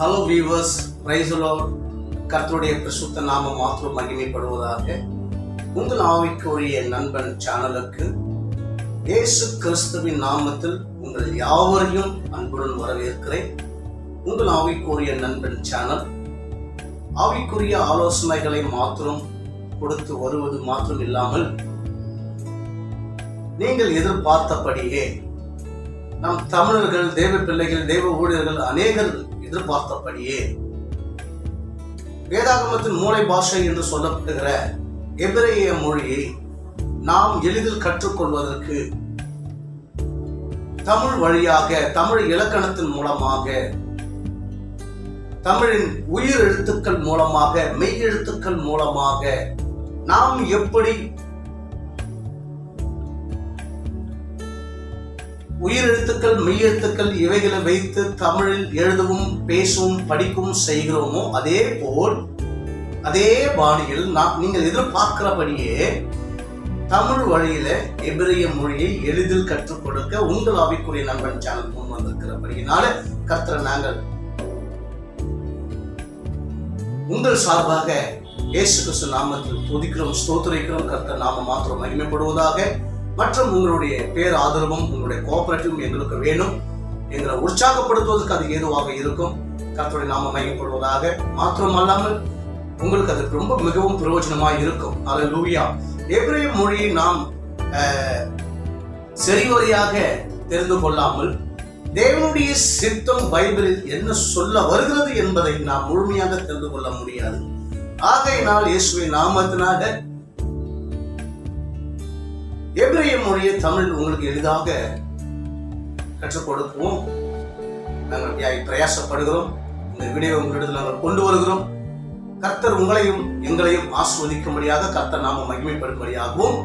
Hello viewers, praise the Lord. கர்த்தருடைய பரிசுத்த நாமம் மாத்திரம் மகிமைப்படுவதாக. உங்கள் ஆவிக்குரிய நண்பன் சேனலுக்கு இயேசு கிறிஸ்துவின் நாமத்தில் உங்கள் யாவரையும் அன்புடன் வரவேற்கிறேன். உங்கள் ஆவிக்குரிய நண்பன் சேனல் ஆவிக்குரிய ஆலோசனைகளை மாத்திரம் கொடுத்து வருவது மாத்திரம் இல்லாமல், நீங்கள் எதிர்பார்த்தபடியே நம் தமிழர்கள், தேவ பிள்ளைகள், தேவ ஊழியர்கள் அநேகர் எதிர்பார்த்தபடியே வேதாகமத்தின் மூளை பாஷை என்று சொல்லப்படுகிற எபிரேய மொழியை நாம் எளிதில் கற்றுக்கொள்வதற்கு தமிழ் வழியாக, தமிழ் இலக்கணத்தின் மூலமாக, தமிழின் உயிர் எழுத்துக்கள் மூலமாக, மெய் எழுத்துக்கள் மூலமாக நாம் எப்படி உயிரெழுத்துக்கள், மெய்யெழுத்துக்கள் இவைகளை வைத்து தமிழில் எழுதவும், பேசவும், படிக்கவும் செய்கிறோமோ, அதே போல் அதே பாணியில் நீங்கள் எதிர்பார்க்கிறபடியே தமிழ் வழியில எபிரேய மொழியை எளிதில் கற்றுக் கொடுக்க உங்கள் ஆவிக்குரிய நண்பன் சேனல் முன் வந்திருக்கிறபடியினால கர்த்தரை நாங்கள் உங்கள் சார்பாக இயேசு கிறிஸ்து நாமத்தில் துதிக்கிறோம், ஸ்தோத்திரிக்கிறோம். கர்த்தர் நாம மாத்திரம் மகிமைப்படுவதாக. மற்றும் உங்களுடைய பேர் ஆதரவும், உங்களுடைய கோஆபரேட்டிவும் எங்களுக்கு வேணும். எங்களை உற்சாகப்படுத்துவதற்கு அது ஏதுவாக இருக்கும். கர்த்தருடைய நாமம் மகிமைப்படுவதாக. மாத்திரமல்லாமல் உங்களுக்கு அது ரொம்ப மிகவும் பிரயோஜனமாக இருக்கும். அல்லேலூயா. எபிரேய மொழியை நாம் சரிவரியாக தெரிந்து கொள்ளாமல் தேவனுடைய சித்தம் பைபிளில் என்ன சொல்ல வருகிறது என்பதை நாம் முழுமையாக தெரிந்து கொள்ள முடியாது. ஆகையினால் இயேசுவின் நாமத்தினால எபிரேய மொழியை தமிழ் உங்களுக்கு எளிதாக கற்றுக் கொடுக்கவும் நாங்கள் பிரயாசப்படுகிறோம். இந்த வீடியோ உங்களிடத்தில் நாங்கள் கொண்டு வருகிறோம். கர்த்தர் உங்களையும் எங்களையும் ஆசீர்வதிக்கும்படியாக, கர்த்தர் நாம மகிமைப்படும்படியாகவும்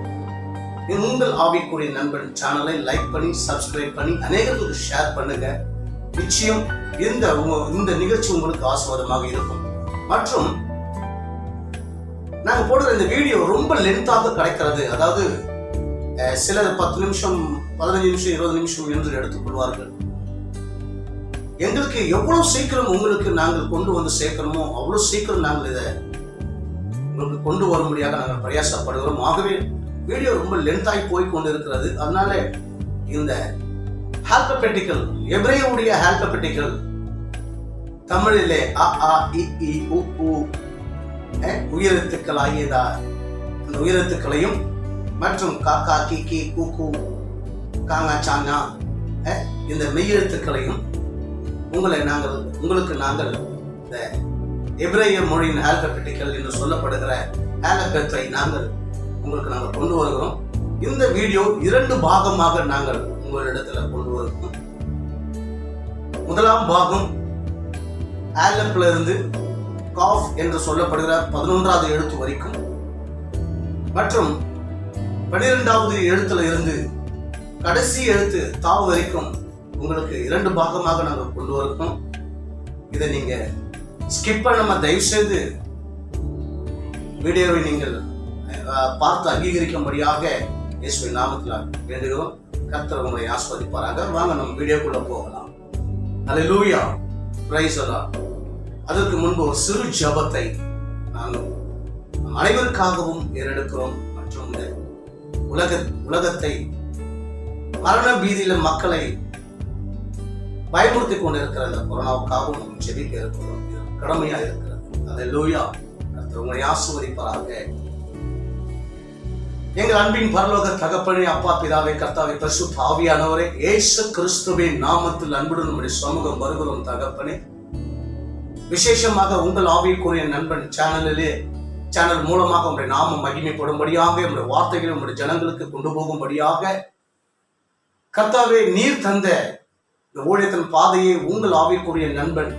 உங்கள் ஆவிக்குரிய நண்பன் சேனலை லைக் பண்ணி, சப்ஸ்கிரைப் பண்ணி அநேகர்களுக்கு ஷேர் பண்ணுங்க. நிச்சயம் இந்த நிகழ்ச்சி உங்களுக்கு ஆசீர்வாதமாக இருக்கும். மற்றும் நாங்கள் போடுற இந்த வீடியோ ரொம்ப லென்த்தாக கிடைக்கிறது. அதாவது சிலர் 10 நிமிஷம், 15 நிமிஷம், 20 நிமிஷம் என்று எடுத்துக்கொள்வார்கள். எங்களுக்கு எவ்வளவு சீக்கிரம் உங்களுக்கு நாங்கள் கொண்டு வந்து சேர்க்கணுமோ அவ்வளவு சீக்கிரம் நாங்கள் இதை உங்களுக்கு கொண்டு வரும்படியாக நாங்கள் பிரயாசப்படுகிறோம். ஆகவே வீடியோ ரொம்ப லென்த்தாகி போய் கொண்டு இருக்கிறது. அதனால இந்த ஆல்பபெட்டிக்கல், எபிரேயுடைய ஆல்பபெட்டிக்கல் தமிழிலே அ ஆ இ ஈ உ ஊ உயிரெழுத்துக்கள் ஆகியதா அந்த உயிரெழுத்துக்களையும் மற்றும் காக்கா, கிக்கி, கூக்கு, காங்கா, சாங்கா இந்த மெய்யெழுத்துக்களையும் உங்களுக்கு நாங்கள் இந்த எபிரேய மொழியின் ஆல்பபெட்டிக்கல் என்று சொல்லப்படுகிற ஆல்பபெட்டை நாங்கள் கொண்டு வருகிறோம். இந்த வீடியோ 2 பாகமாக நாங்கள் உங்களிடத்துல கொண்டு வருகிறோம். முதலாம் பாகம் ஆலப்ல இருந்து காஃப் என்று சொல்லப்படுகிற 11வது எழுத்து வரைக்கும், மற்றும் 12வது எழுத்துல இருந்து கடைசி எழுத்து தாவ் வரைக்கும் உங்களுக்கு 2 பாகமாக நாங்கள் கொண்டு வருகிறோம். இதை நீங்க ஸ்கிப் பண்ணாம தயவு செய்து வீடியோவை நீங்கள் பார்த்து அங்கீகரிக்கும்படியாக இயேசுவின் நாமத்தில் வேண்டுகிறோம். கர்த்தர் உங்களை ஆசீர்வதிப்பாராக. வாங்க நம்ம வீடியோக்குள்ள போகலாம். அல்லேலூயா, பிரைஸ் தி லார்ட். அதற்கு முன்பு ஒரு சிறு ஜெபத்தை நாங்கள் அனைவருக்காகவும் ஏறெடுக்கிறோம். மற்றும் உலகத்தை மரண பீதியில மக்களை பயமுறுத்தி கொண்டிருக்கிற இந்த கொரோனாவுக்காகவும் நம்ம ஜெபிக்க இருக்கிறோம். கடமையா இருக்கிறது. அல்லேலூயா. கர்த்தர் உங்களை ஆசீர்வதிப்பாராக. எங்கள் அன்பின் பரலோக தகப்பனே, அப்பா, பிதாவே, கர்த்தாவே, பரிசுத்த ஆவியானவரே, இயேசு கிறிஸ்துவின் நாமத்தில் அன்புடன் நம்முடைய சமூகம் வருகிறோம். தகப்பனே, விசேஷமாக உங்கள் ஆவிக்குரிய நண்பன் சேனல் மூலமாக உங்களுடைய நாமம் மகிமைப்படும்படியாக, உங்களுடைய வார்த்தைகளை உங்களுடைய ஜனங்களுக்கு கொண்டு போகும்படியாக, கர்த்தாவே, நீர் தந்த இந்த ஊழியத்தின் பாதையை உங்கள் ஆவிக்குரிய நண்பன்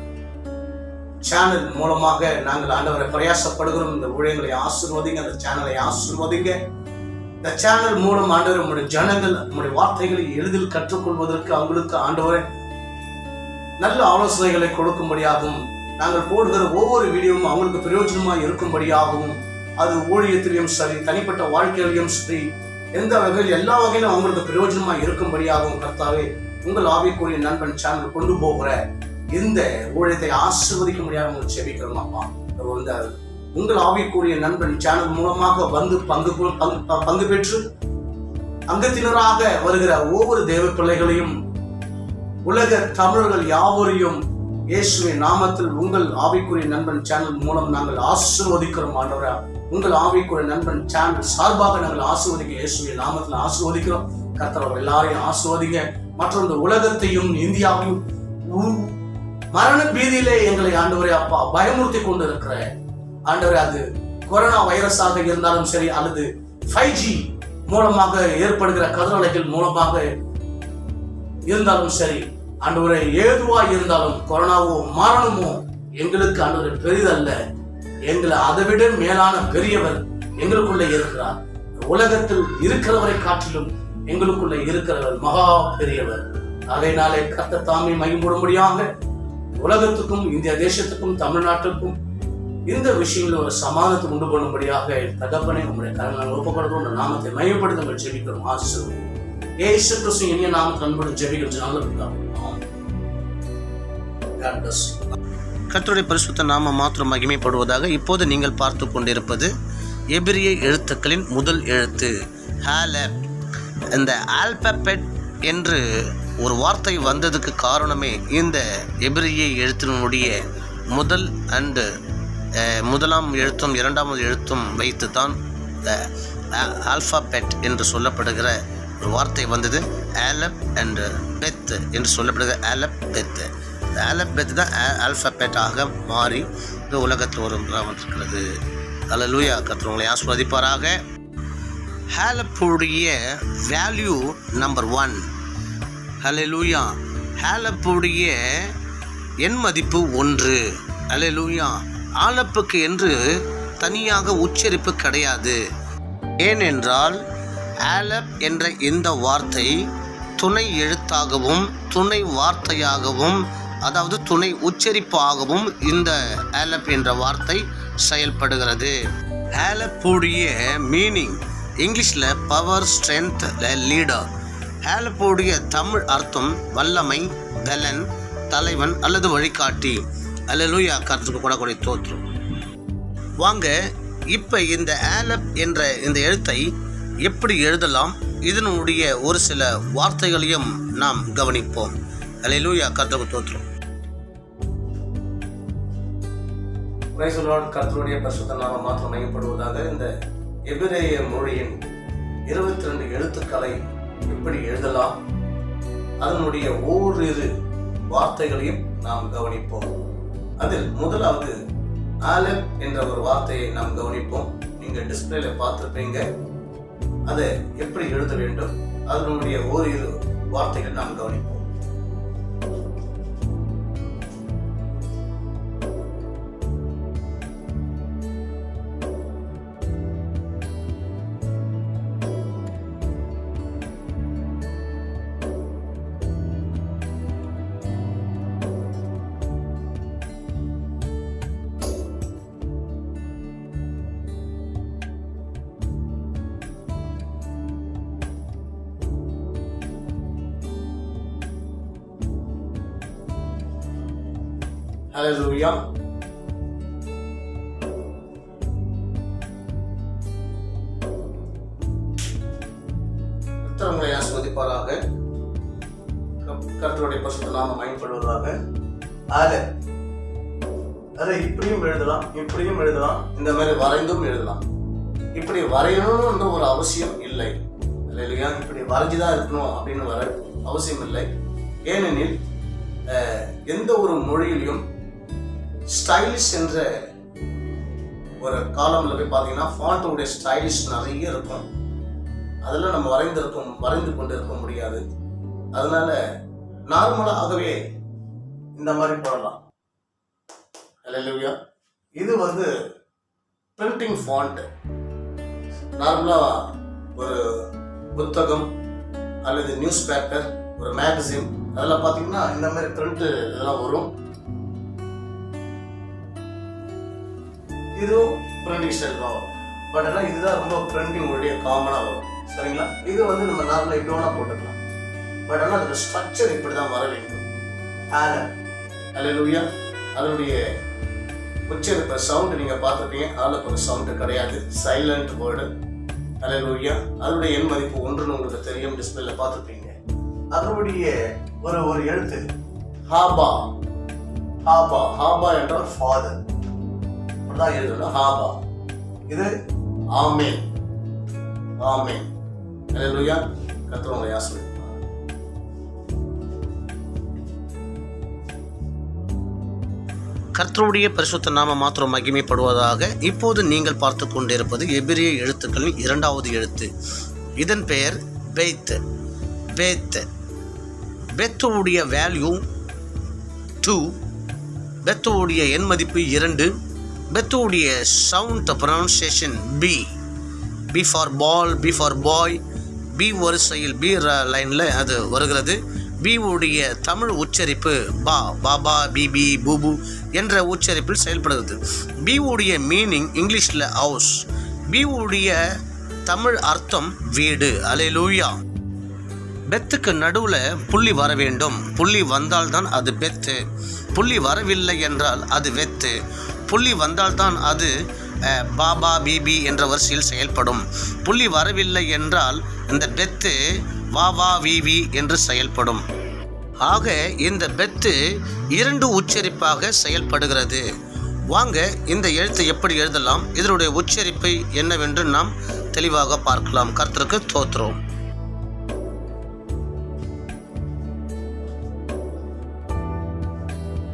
சேனல் மூலமாக நாங்கள் ஆண்டவரை பிரயாசப்படுகிறோம். இந்த ஊழியங்களை ஆசீர்வதிங்க, அந்த சேனலை ஆசீர்வதிங்க. இந்த சேனல் மூலம் ஆண்டவர் உங்களுடைய ஜனங்கள் உங்களுடைய வார்த்தைகளை எளிதில் கற்றுக்கொள்வதற்கு அவங்களுக்கு ஆண்டவரை நல்ல ஆலோசனைகளை கொடுக்கும்படியாகவும், நாங்கள் போடுகிற ஒவ்வொரு வீடியோவும் அவங்களுக்கு பிரயோஜனமாக இருக்கும்படியாகவும், அது ஊழியத்திலையும் சரி, தனிப்பட்ட வாழ்க்கையிலையும் சரி, எந்த வகையில் எல்லா வகையிலும் அவங்களுக்கு பிரயோஜனமாக இருக்கும்படியாகவும் கர்த்தாவே உங்கள் ஆவிக்குரிய நண்பன் சேனல் கொண்டு போகிற இந்த ஊழியத்தை ஆசீர்வதிக்க முடியாத உங்களுக்கு செபிக்கிறோம் அப்பா. உங்கள் ஆவிக்குரிய நண்பன் சேனல் மூலமாக வந்து பங்கு பெற்று அங்கத்தினராக வருகிற ஒவ்வொரு தேவ பிள்ளைகளையும் உலக தமிழர்கள் யாவரையும் இயேசுவின் நாமத்தில் உங்கள் ஆவிக்குரிய நண்பன் சேனல் மூலம் நாங்கள் ஆசீர்வதிக்கிறோம் ஆண்டவரே. உங்கள் ஆவிக்குரிய நண்பன் சேனல் சார்பாக நாங்கள் ஆசீர்வதிக்க இயேசுவின் நாமத்தில் ஆசீர்வதிக்கிறோம். கர்த்தர் எல்லாரையும் ஆசீர்வதிங்க. மற்றும் இந்த உலகத்தையும் இந்தியாவையும் மரண பீதியிலே எங்களை ஆண்டவரே அப்பா பயமுறுத்தி கொண்டு இருக்கிற ஆண்டவரே, அது கொரோனா வைரஸாக இருந்தாலும் சரி, அல்லது 5G மூலமாக ஏற்படுகிற கதிரலைகள் மூலமாக இருந்தாலும் சரி, ஆண்டவரே ஏதுவா இருந்தாலும் கொரோனாவோ மரணமோ எங்களுக்கு ஆண்டவரே பெரிதல்ல. எங்களை அதை விட மேலான பெரியவர் எங்களுக்குள்ள இருக்கிறார். உலகத்தில் இருக்கிறவரை காட்டிலும் எங்களுக்குள்ள இருக்கிறவர் மகா பெரியவர். அதனாலே கர்த்தர் தாமே மகிமைப்படும்படியாக உலகத்துக்கும் இந்திய தேசத்துக்கும் தமிழ்நாட்டுக்கும் இந்த விஷயங்களில் ஒரு சமாதானத்தை உண்டு பண்ணும்படியாக தகப்பனை உங்களுடைய கரங்களை ஒப்புக்கொடுத்து உங்கள் நாமத்தை மகிமைப்படுத்த ஜெபிக்கிறோம். ஆசீர்வதியும் இயேசு கிறிஸ்து இனிய நாமத்தை அன்புடன் ஜெபிக்கிறோம். நல்ல பிதாவே. கர்த்தருடைய பரிசுத்த நாமம் மாத்திரம் மகிமைப்படுவதாக. இப்போது நீங்கள் பார்த்து கொண்டிருப்பது எபிரிய எழுத்துக்களின் முதல் எழுத்து ஹாலப். இந்த ஆல்பபெட் என்று ஒரு வார்த்தை வந்ததுக்கு காரணமே இந்த எபிரிய எழுத்தினுடைய முதலாம் எழுத்தும் இரண்டாவது எழுத்தும் வைத்து தான் ஆல்பாபெட் என்று சொல்லப்படுகிற ஒரு வார்த்தை வந்தது. ஆலப் அண்ட் பெத் என்று சொல்லப்படுகிற ஆலப் பெத். ஆலப் பெத் தான் ஆல்பாபெட்டாக மாறி இந்த உலகத்தில் ஒரு வந்திருக்கிறது. அல்லேலூயா. கர்த்தர் உங்களை ஆசீர்வதிப்பாராக. ஹாலப்புடைய வேல்யூ நம்பர் 1. அல்லேலூயா. ஹாலப்புடைய எண் மதிப்பு 1. அல்லேலூயா. ஆலப்புக்கு என்று தனியாக உச்சரிப்பு கிடையாது. ஏனென்றால் ஆலப் என்ற இந்த வார்த்தை துணை எழுத்தாகவும் துணை வார்த்தையாகவும், அதாவது துணை உச்சரிப்பாகவும் இந்த ஆலப் என்ற வார்த்தை செயல்படுகிறது. ஆலப்புடைய மீனிங் இங்கிலீஷில் பவர், ஸ்ட்ரென்த், லீடர். ஆலப்புடைய தமிழ் அர்த்தம் வல்லமை, பலன், தலைவன் அல்லது வழிகாட்டி. அல்லேலூயா. கர்த்தருக்கு கூடக்கூடிய தோற்றம். வாங்க இப்போ இந்த ஆலப் என்ற இந்த எழுத்தை எப்படி எழுதலாம், இதனுடைய ஒரு சில வார்த்தைகளையும் நாம் கவனிப்போம். அல்லேலூயா. கர்த்தருக்கு தோற்றம். கர்த்தருடைய பரிசுத்த நாமம் மாத்திரம் மையப்படுவதாக. இந்த எபிரேய மொழியின் 22 எழுத்துக்களை எப்படி எழுதலாம், அதனுடைய ஓரிரு வார்த்தைகளையும் நாம் கவனிப்போம். அதில் முதலாவது ஆலப் என்ற ஒரு வார்த்தையை நாம் கவனிப்போம். நீங்க டிஸ்பிளேல பார்த்திருப்பீங்க. அதை எப்படி எழுத வேண்டும், அதனுடைய ஓரிரு வார்த்தைகள் நாம் கவனிப்போம். ஹல்லேலூயா. கர்த்தர் உங்களை ஆசீர்வதிப்பாராக. கர்த்தருடைய பரிசுத்த நாமம் மகிமைப்படுவதாக. அதை இப்படியும் எழுதலாம், இப்படியும் எழுதலாம், இந்த மாதிரி வரைந்தும் எழுதலாம். இப்படி வரையணும்ன்ற ஒரு அவசியம் இல்லை. இல்லையா? இப்படி வரைஞ்சுதான் இருக்கணும் அப்படின்னு வர அவசியம் இல்லை. ஏனெனில் எந்த ஒரு மொழியிலையும் ஸ்டைலிஷ் என்ற ஒரு காலம்ல போய் பார்த்தீங்கன்னா ஃபாண்ட்டோடைய ஸ்டைலிஷ் நிறைய இருக்கும். அதெல்லாம் நம்ம வரைந்து கொண்டு இருக்க முடியாது. அதனால நார்மலாகவே இந்த மாதிரி போடலாம். அல்லேலூயா. இது பிரிண்டிங் ஃபாண்ட். நார்மலாக ஒரு புத்தகம் அல்லது நியூஸ் பேப்பர், ஒரு மேகசின், அதெல்லாம் பார்த்தீங்கன்னா இந்த மாதிரி பிரிண்ட் இதெல்லாம் வரும். இதுவும் பிரிண்டிங் ஸ்டைல் தான் வரும். பட் ஆனால் இதுதான் ரொம்ப பிரிண்டிங் உடைய காமனாக வரும். சரிங்களா? இது நம்ம நார்மலாக இப்படி வேணா போட்டுக்கலாம். பட் ஆனால் அதோட ஸ்ட்ரக்சர் இப்படி தான் வர வேண்டும். ஆலப் அல்லேலூயா. அதனுடைய உச்சரிப்பு சவுண்ட் நீங்க பார்த்துப்பீங்க. அதுல ஒரு சவுண்ட் கிடையாது, சைலண்ட் வேர்டு. அல்லேலூயா. அதனுடைய எண் மதிப்பு 1ன்னு உங்களுக்கு தெரியும், டிஸ்பிளேல பார்த்துப்பீங்க. அதனுடைய ஒரு எழுத்து ஹாபா. ஹாபா ஹாபா என்றால் ஃபாதர், அப்படிதான் எழுதணும். ஹாபா. இது ஆமென். ஆமென். அல்லேலூயா. கர்த்தர் உங்களை ஆசீர்வதிப்பார். கர்த்தருடைய பரிசுத்த நாம மாத்திரம் மகிமைப்படுவதாக. இப்போது நீங்கள் பார்த்து கொண்டிருப்பது எபிரிய எழுத்துக்களின் 2வது எழுத்து. இதன் பெயர் பெத். பெத். பெத்துடைய வேல்யூ 2. பெத்துடைய எண் மதிப்பு 2. பெத்துடைய sound pronunciation B. B for ball, B for boy. B வரிசையில் பி லைனில் அது வருகிறது. பி உடைய தமிழ் உச்சரிப்பு பா, பாபா, பிபி, பூபு என்ற உச்சரிப்பில் செயல்படுகிறது. பி உடைய மீனிங் இங்கிலீஷில் ஹவுஸ். பி உடைய தமிழ் அர்த்தம் வீடு. அல்லேலூயா. பெத்துக்கு நடுவில் புள்ளி வர வேண்டும். புள்ளி வந்தால்தான் அது பெத்து. புள்ளி வரவில்லை என்றால் அது வெத்து. புள்ளி வந்தால்தான் அது பாபா, பிபி என்ற வரிசையில் செயல்படும். புள்ளி வரவில்லை என்றால் இந்த பெத்து வா வா விவி என்று செயல்படும். ஆக இந்த பெத்து 2 உச்சரிப்பாக செயல்படுகிறது. வாங்க இந்த எழுத்தை எப்படி எழுதலாம், இதனுடைய உச்சரிப்பை என்னவென்று நாம் தெளிவாக பார்க்கலாம். கர்த்தருக்கு ஸ்தோத்திரம்.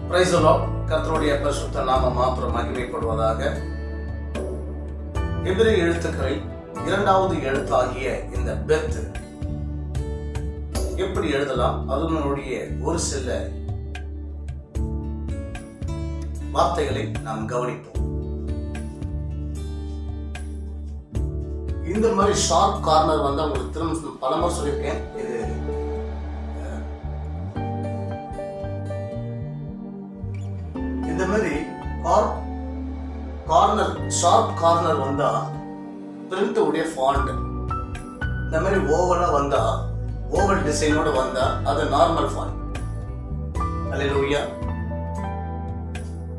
Praise the Lord. கர்த்தருடைய பரிசுத்த நாமம் மாத்திரம் மகிமைப்படுவதாக. எபிரேய எழுத்துக்களில் 2வது எழுத்தாகிய இந்த பெத் எப்படி எழுதலாம், அதனுடைய ஒரு சில வார்த்தைகளை நாம் கவனிப்போம். இந்த மாதிரி ஷார்ப் கார்னர் வந்து உங்களுக்கு திரும்ப பலமுறை சொல்லியிருக்கேன். இது இந்த மாதிரி கார்னர், ஷார்ப் கார்னர் வந்தா பிரிண்ட் உடைய ஃபாண்ட். இந்த மாதிரி ஓவலா வந்தா, ஓவல் டிசைனோட வந்தா அது நார்மல் ஃபாண்ட். அல்லேலூயா.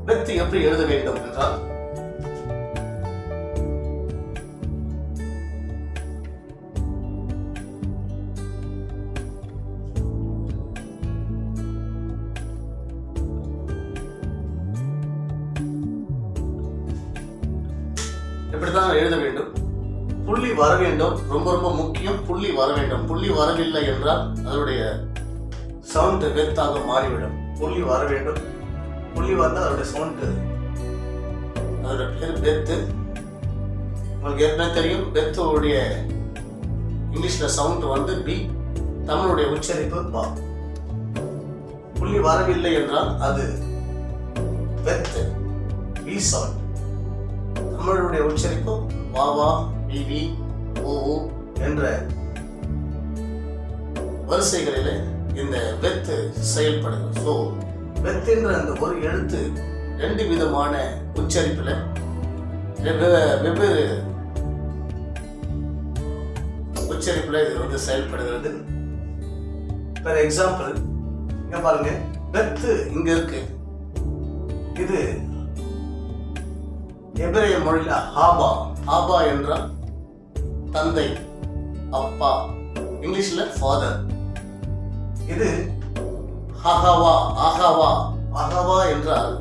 பெத் எப்படி எழுத வேண்டும் என்றால் இப்படிதான் எழுத வேண்டும். புள்ளி வர வேண்டும், ரொம்ப ரொம்ப முக்கியம். புள்ளி வர வேண்டும். புள்ளி வரவில்லை என்றால் அதனுடைய சவுண்ட் வெத்தாக மாறிவிடும். புள்ளி வர வேண்டும். புள்ளி வந்தால் அதோட சவுண்ட், அதோட பேர் பெத்து. உங்களுக்கு ஏற்கனவே தெரியும், பெத்துடைய இங்கிலீஷ்ல சவுண்ட் வந்து பி, தமிழுடைய உச்சரிப்பு பா. புள்ளி வரவில்லை என்றால் அது பெத்து, பி சவுண்ட். தமிழுடைய உச்சரிப்பு வாவா, பிவி, ஓ என்ற வரிசைகளில் இந்த வெத்து செயல்படுகிறது. ஸோ வெத் என்ற அந்த ஒரு எழுத்து 2 விதமான உச்சரிப்பில் வெவ்வேறு உச்சரிப்பில் இது வந்து செயல்படுகிறது. ஃபார் எக்ஸாம்பிள் இங்க பாருங்க, வெத்து இங்க இருக்கு. இது எபிரேய மொழியில ஹாபா. ஹாபா என்றால் தந்தை, அப்பா. இங்கிலீஷ்ல ஃபாதர். இது ஹஹவா. ஆஹாவா. ஆஹாவா என்றால்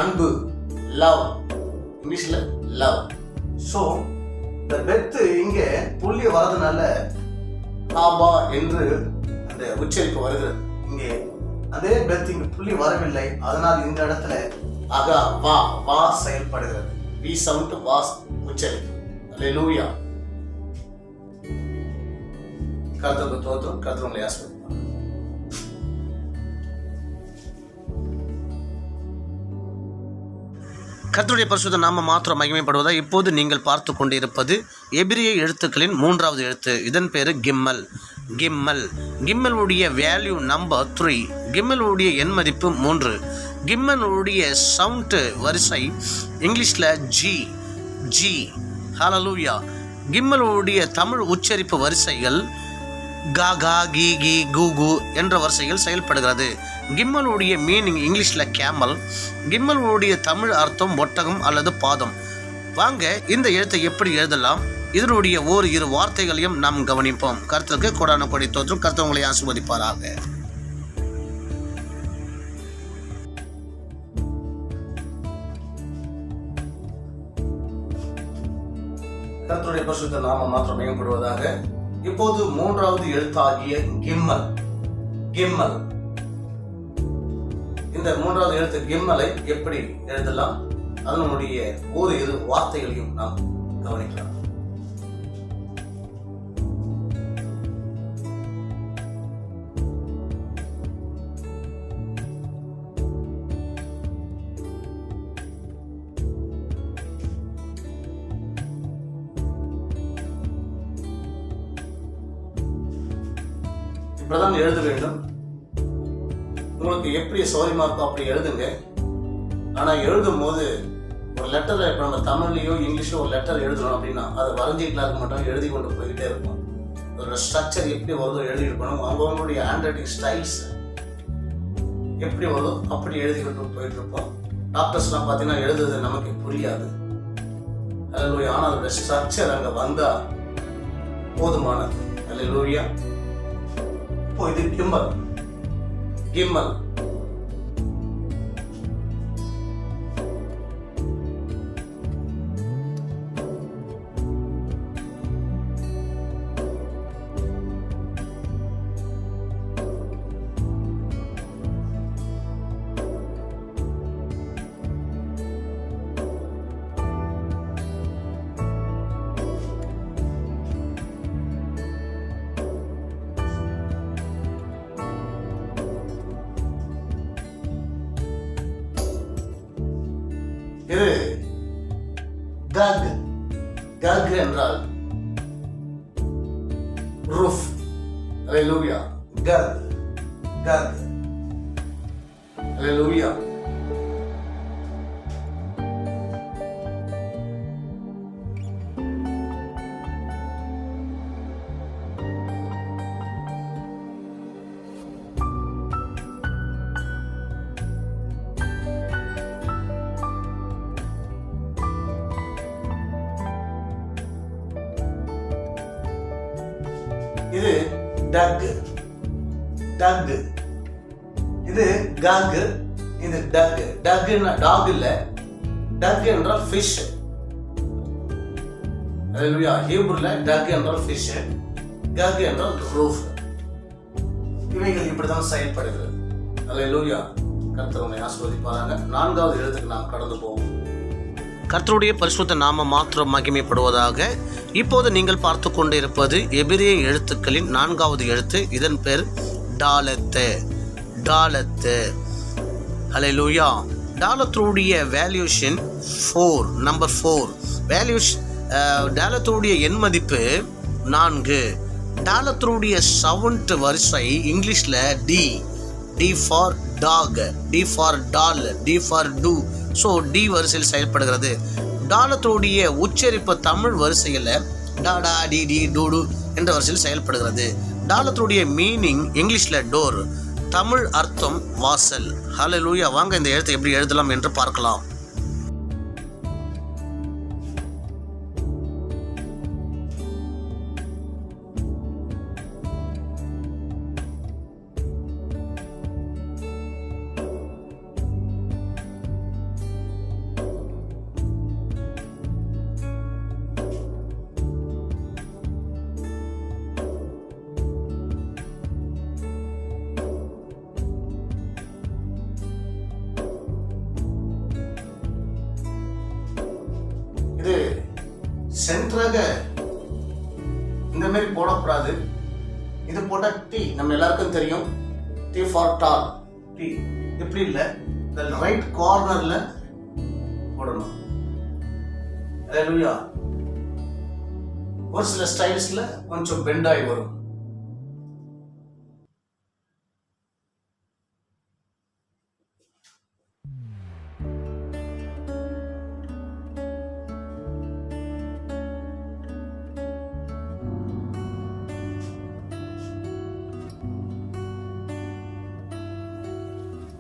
அன்பு, லவ். இங்கிலீஷ்ல லவ். ஸோ இந்த பெத்து இங்க புள்ளி வரதுனால ஹாபா என்று அந்த உச்சரிப்பு வருகிறது. இங்கே அதே பெத் இங்க புள்ளி வரவில்லை, அதனால் இந்த இடத்துல அகா வா வா செயல்படுகிறது. வி சவுண்ட் வா உச்சரிப்பு. அல்லேலூயா. கர்த்தருக்கு ஸ்தோத்திரம். கர்த்தர் உங்களை ஆசீர்வதிப்பார். கர்த்தருடைய பரிசுத்த நாம மாத்திரம் மகிமைப்படுவதா. இப்போது நீங்கள் பார்த்து கொண்டிருப்பது எபிரிய எழுத்துக்களின் 3வது எழுத்து. இதன் பேரு கிம்மல். கிம்மல். கிம்மலுடைய வேல்யூ நம்பர் 3. கிம்மலுடைய எண் மதிப்பு 3. கிம்மலுடைய சவுண்ட் வரிசை இங்கிலீஷில் ஜி. ஜி. ஹல்லேலூயா. கிம்மலுடைய தமிழ் உச்சரிப்பு வரிசைகள் கா கா கி கி கு கு என்ற வரிசையில் செயல்படுகிறது. கிம்மலுடைய மீனிங் இங்கிலீஷில் கேமல். கிம்மலுடைய தமிழ் அர்த்தம் ஒட்டகம் அல்லது பாதம். வாங்க இந்த எழுத்தை எப்படி எழுதலாம், இதனுடைய இரு வார்த்தைகளையும் நாம் கவனிப்போம். கர்த்தருக்கு கொடான கொடி தோற்றும். கர்த்தர் உங்களை ஆசீர்வதிப்பாராக. கர்த்தருடைய பரிசுத்த நாமம் மாத்திரம் மேம்படுவதாக. இப்போது மூன்றாவது எழுத்தாகிய கிம்மல். கிம்மல், இந்த மூன்றாவது எழுத்து கிம்மலை எப்படி எழுதலாம், அதனுடைய இரு வார்த்தைகளையும் நாம் கவனிக்கலாம். இப்படிதான் எழுத வேண்டும். உங்களுக்கு எப்படி சௌரியமா இருக்கோ அப்படி எழுதுங்க. ஆனா எழுதும் போது ஒரு லெட்டரை இப்போ நம்ம தமிழ்லையோ இங்கிலீஷோ ஒரு லெட்டர் எழுதணும் அப்படின்னா அதை வரைஞ்சிக்கலாம் இருக்க மாட்டோம், எழுதி கொண்டு போய்கிட்டே இருக்கும். அதோட ஸ்ட்ரக்சர் எப்படி வருதோ எழுதி இருக்கணும். அவங்களுடைய ஹேண்ட் ரைட்டிங் ஸ்டைல்ஸ் எப்படி வருதோ அப்படி எழுதி கொண்டு போயிட்டு இருப்போம். டாக்டர்ஸ்லாம் பார்த்தீங்கன்னா எழுதுறது நமக்கு புரியாது. அல்லேலூயா. ஆனால் அதோட ஸ்ட்ரக்சர் அங்கே வந்தா போதுமானது. அல்லேலூயா. இப்போ இது கிம்மல். கிம்மல் இது கக். கக் என்றால் ரூஃப். அல்லேலூயா. கக், கக். அல்லேலூயா. இது டக். டக். இது கக். இது டக். டக் டாக் இல்ல, டக் என்றால் ஃபிஷ். அல்லேலூயா. ஹீப்ருல டக் என்றால் ஃபிஷ், கக் என்றால் ரூஃப். இவைகள் இப்படிதான் செயல்படுகிறது. அல்லேலூயா. கர்த்தர் உம்மை ஆசீர்வதிப்பாராக. நான்காவது எழுத்துக்கு நாம் கடந்து போவோம். கர்த்தருடைய பரிசுத்த நாமம் மாத்திரம் மகிமைப்படுவதாக. இப்போது நீங்கள் பார்த்து கொண்டு இருப்பது எபிரேய எழுத்துக்களின் 4வது எழுத்து. இதன் பேர் டாலத்து. டாலத்து. ஹல்லேலூயா. டாலத்துடைய வேல்யூஷன் 4, நம்பர் 4. டாலத்துடைய எண் மதிப்பு 4. டாலத்துடைய 7th வரிசை இங்கிலீஷில் D. D for dog, D for doll, D for do. So D வரிசையில் செயல்படுகிறது. டாலத்துடைய உச்சரிப்பு தமிழ் வரிசையில் டாடா டி டி டூடு என்ற வரிசையில் செயல்படுகிறது. டாலத்துடைய மீனிங் இங்கிலீஷில் டோர், தமிழ் அர்த்தம் வாசல். ஹல்லேலூயா. வாங்க இந்த எழுத்தை எப்படி எழுதலாம் என்று பார்க்கலாம். இது சென்டராக இந்த மாதிரி போடக்கூடாது. இது போட்டா டி, நம்ம எல்லாருக்கும் தெரியும். D for doll. டி இப்படி இல்லை, இந்த ரைட் கார்னர்ல போடணும். அல்லேலூயா. ஒரு சில ஸ்டைல்ஸ்ல கொஞ்சம் பெண்ட் ஆகி வரும்.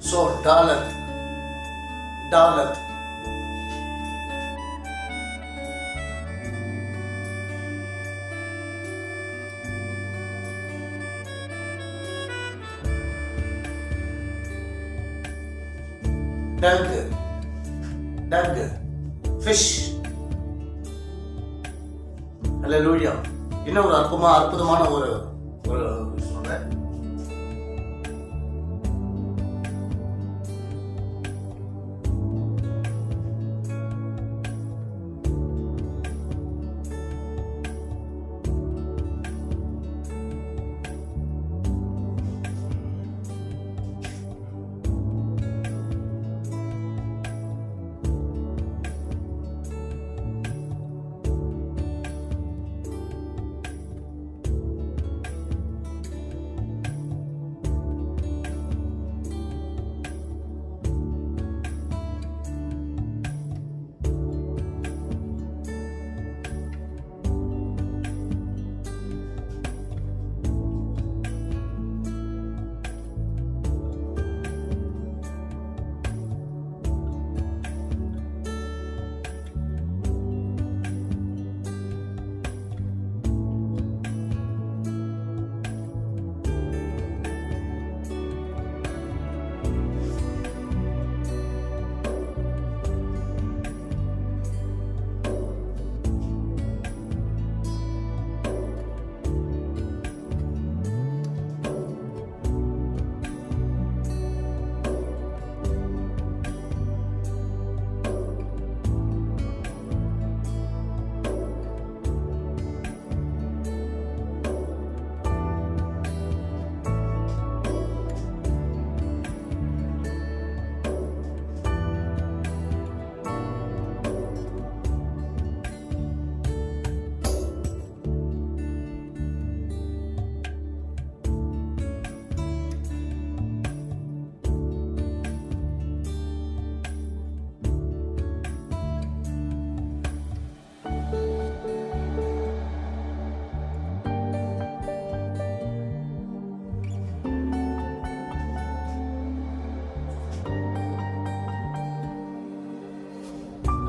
So daleth, daleth. Duck, duck, fish. அல்லேலூயா. இன்னும் ஒரு அற்புதமான ஒரு சொல்றேன்.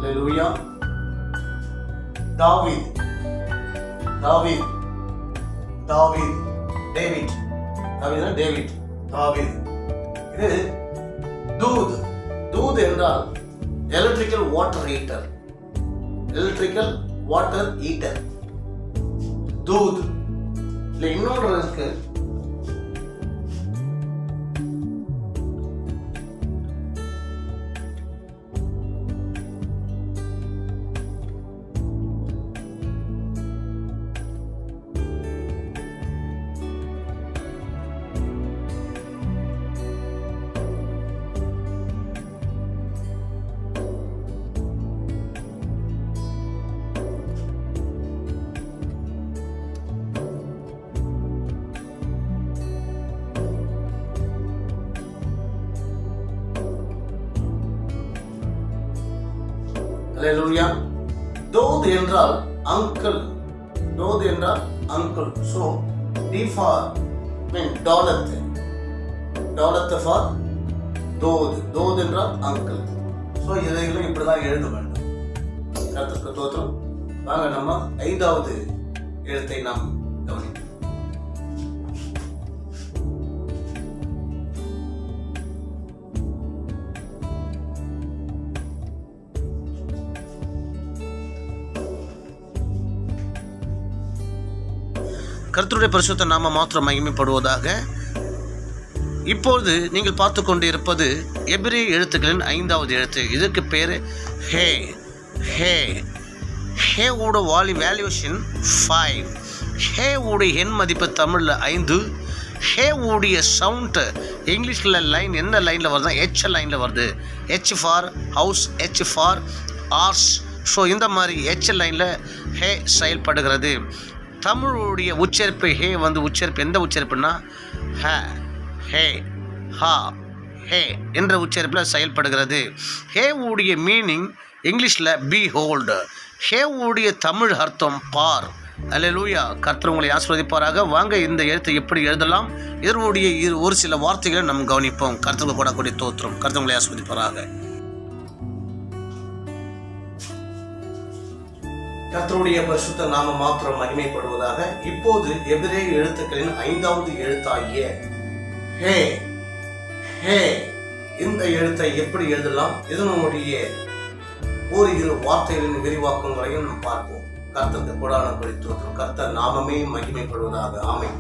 அல்லேலூயா. தாவீத், தாவீத், தாவீத், டேவிட், தாவீதுனா டேவிட், தாவீத். இது தூத். தூத் என்றால் electrical water heater, electrical water heater, தூத். இல்ல இன்னொன்று இருக்கு, அல்லேலூயா. தோத் என்றால் அங்கிள், தோத் என்றால் அங்கிள். ஸோ டி ஃபார் மீன் டாலத், டாலத் ஃபார் தோத், தோத் என்றால் அங்கிள். ஸோ இதைகளும் இப்படிதான் எழுத வேண்டும். கர்த்தருக்கு ஸ்தோத்திரம். வாங்க நம்ம 5வது எழுத்தை நாம் கவனிப்போம். கர்த்தருடைய பரிசுத்த நாம மாத்திரம் மகிமைப்படுவதாக. இப்பொழுது நீங்கள் பார்த்து கொண்டு இருப்பது எபிரேய எழுத்துக்களின் 5வது எழுத்து. இதற்கு பேர் ஹே. ஹே, ஹே ஓட வேல்யூஷன் 5. ஹே உடைய எண் மதிப்பு தமிழில் 5. ஹே உடைய சவுண்டு இங்கிலீஷில் லைன் என்ன லைனில் வருதுன்னா ஹெச் லைனில் வருது. H for house, H for horse. So இந்த மாதிரி ஹெச் லைனில் ஹே செயல்படுகிறது. தமிழுடைய உச்சரிப்பு ஹே உச்சரிப்பு எந்த உச்சரிப்புன்னா ஹ, ஹே, ஹா, ஹே என்ற உச்சரிப்பில் செயல்படுகிறது. ஹே உடைய மீனிங் இங்கிலீஷில் பி ஹோல்டு. ஹே உடைய தமிழ் அர்த்தம் பார். அல்லேலூயா. கர்த்தர் உங்களை ஆசீர்வதிப்பாராக. வாங்க இந்த எழுத்தை எப்படி எழுதலாம், இதனுடைய ஒரு சில வார்த்தைகளை நம்ம கவனிப்போம். கர்த்தருக்கு போடக்கூடிய தோத்திரம். கர்த்தர் உங்களை ஆசீர்வதிப்பாராக. கர்த்தருடைய பரிசுத்த நாம மாத்திரம் மகிமைப்படுவதாக. இப்போது எபிரேய எழுத்துக்களின் 5வது எழுத்தாகிய ஹே ஹே இந்த எழுத்தை எப்படி எழுதலாம், இதனுடைய ஓரிரு வார்த்தைகளின் விரிவாக்கம் வரையும் நாம் பார்ப்போம். கர்த்தருக்கு கொடான பரிசுத்தம். கர்த்தர் நாமமே மகிமைப்படுவதாக. ஆமென்.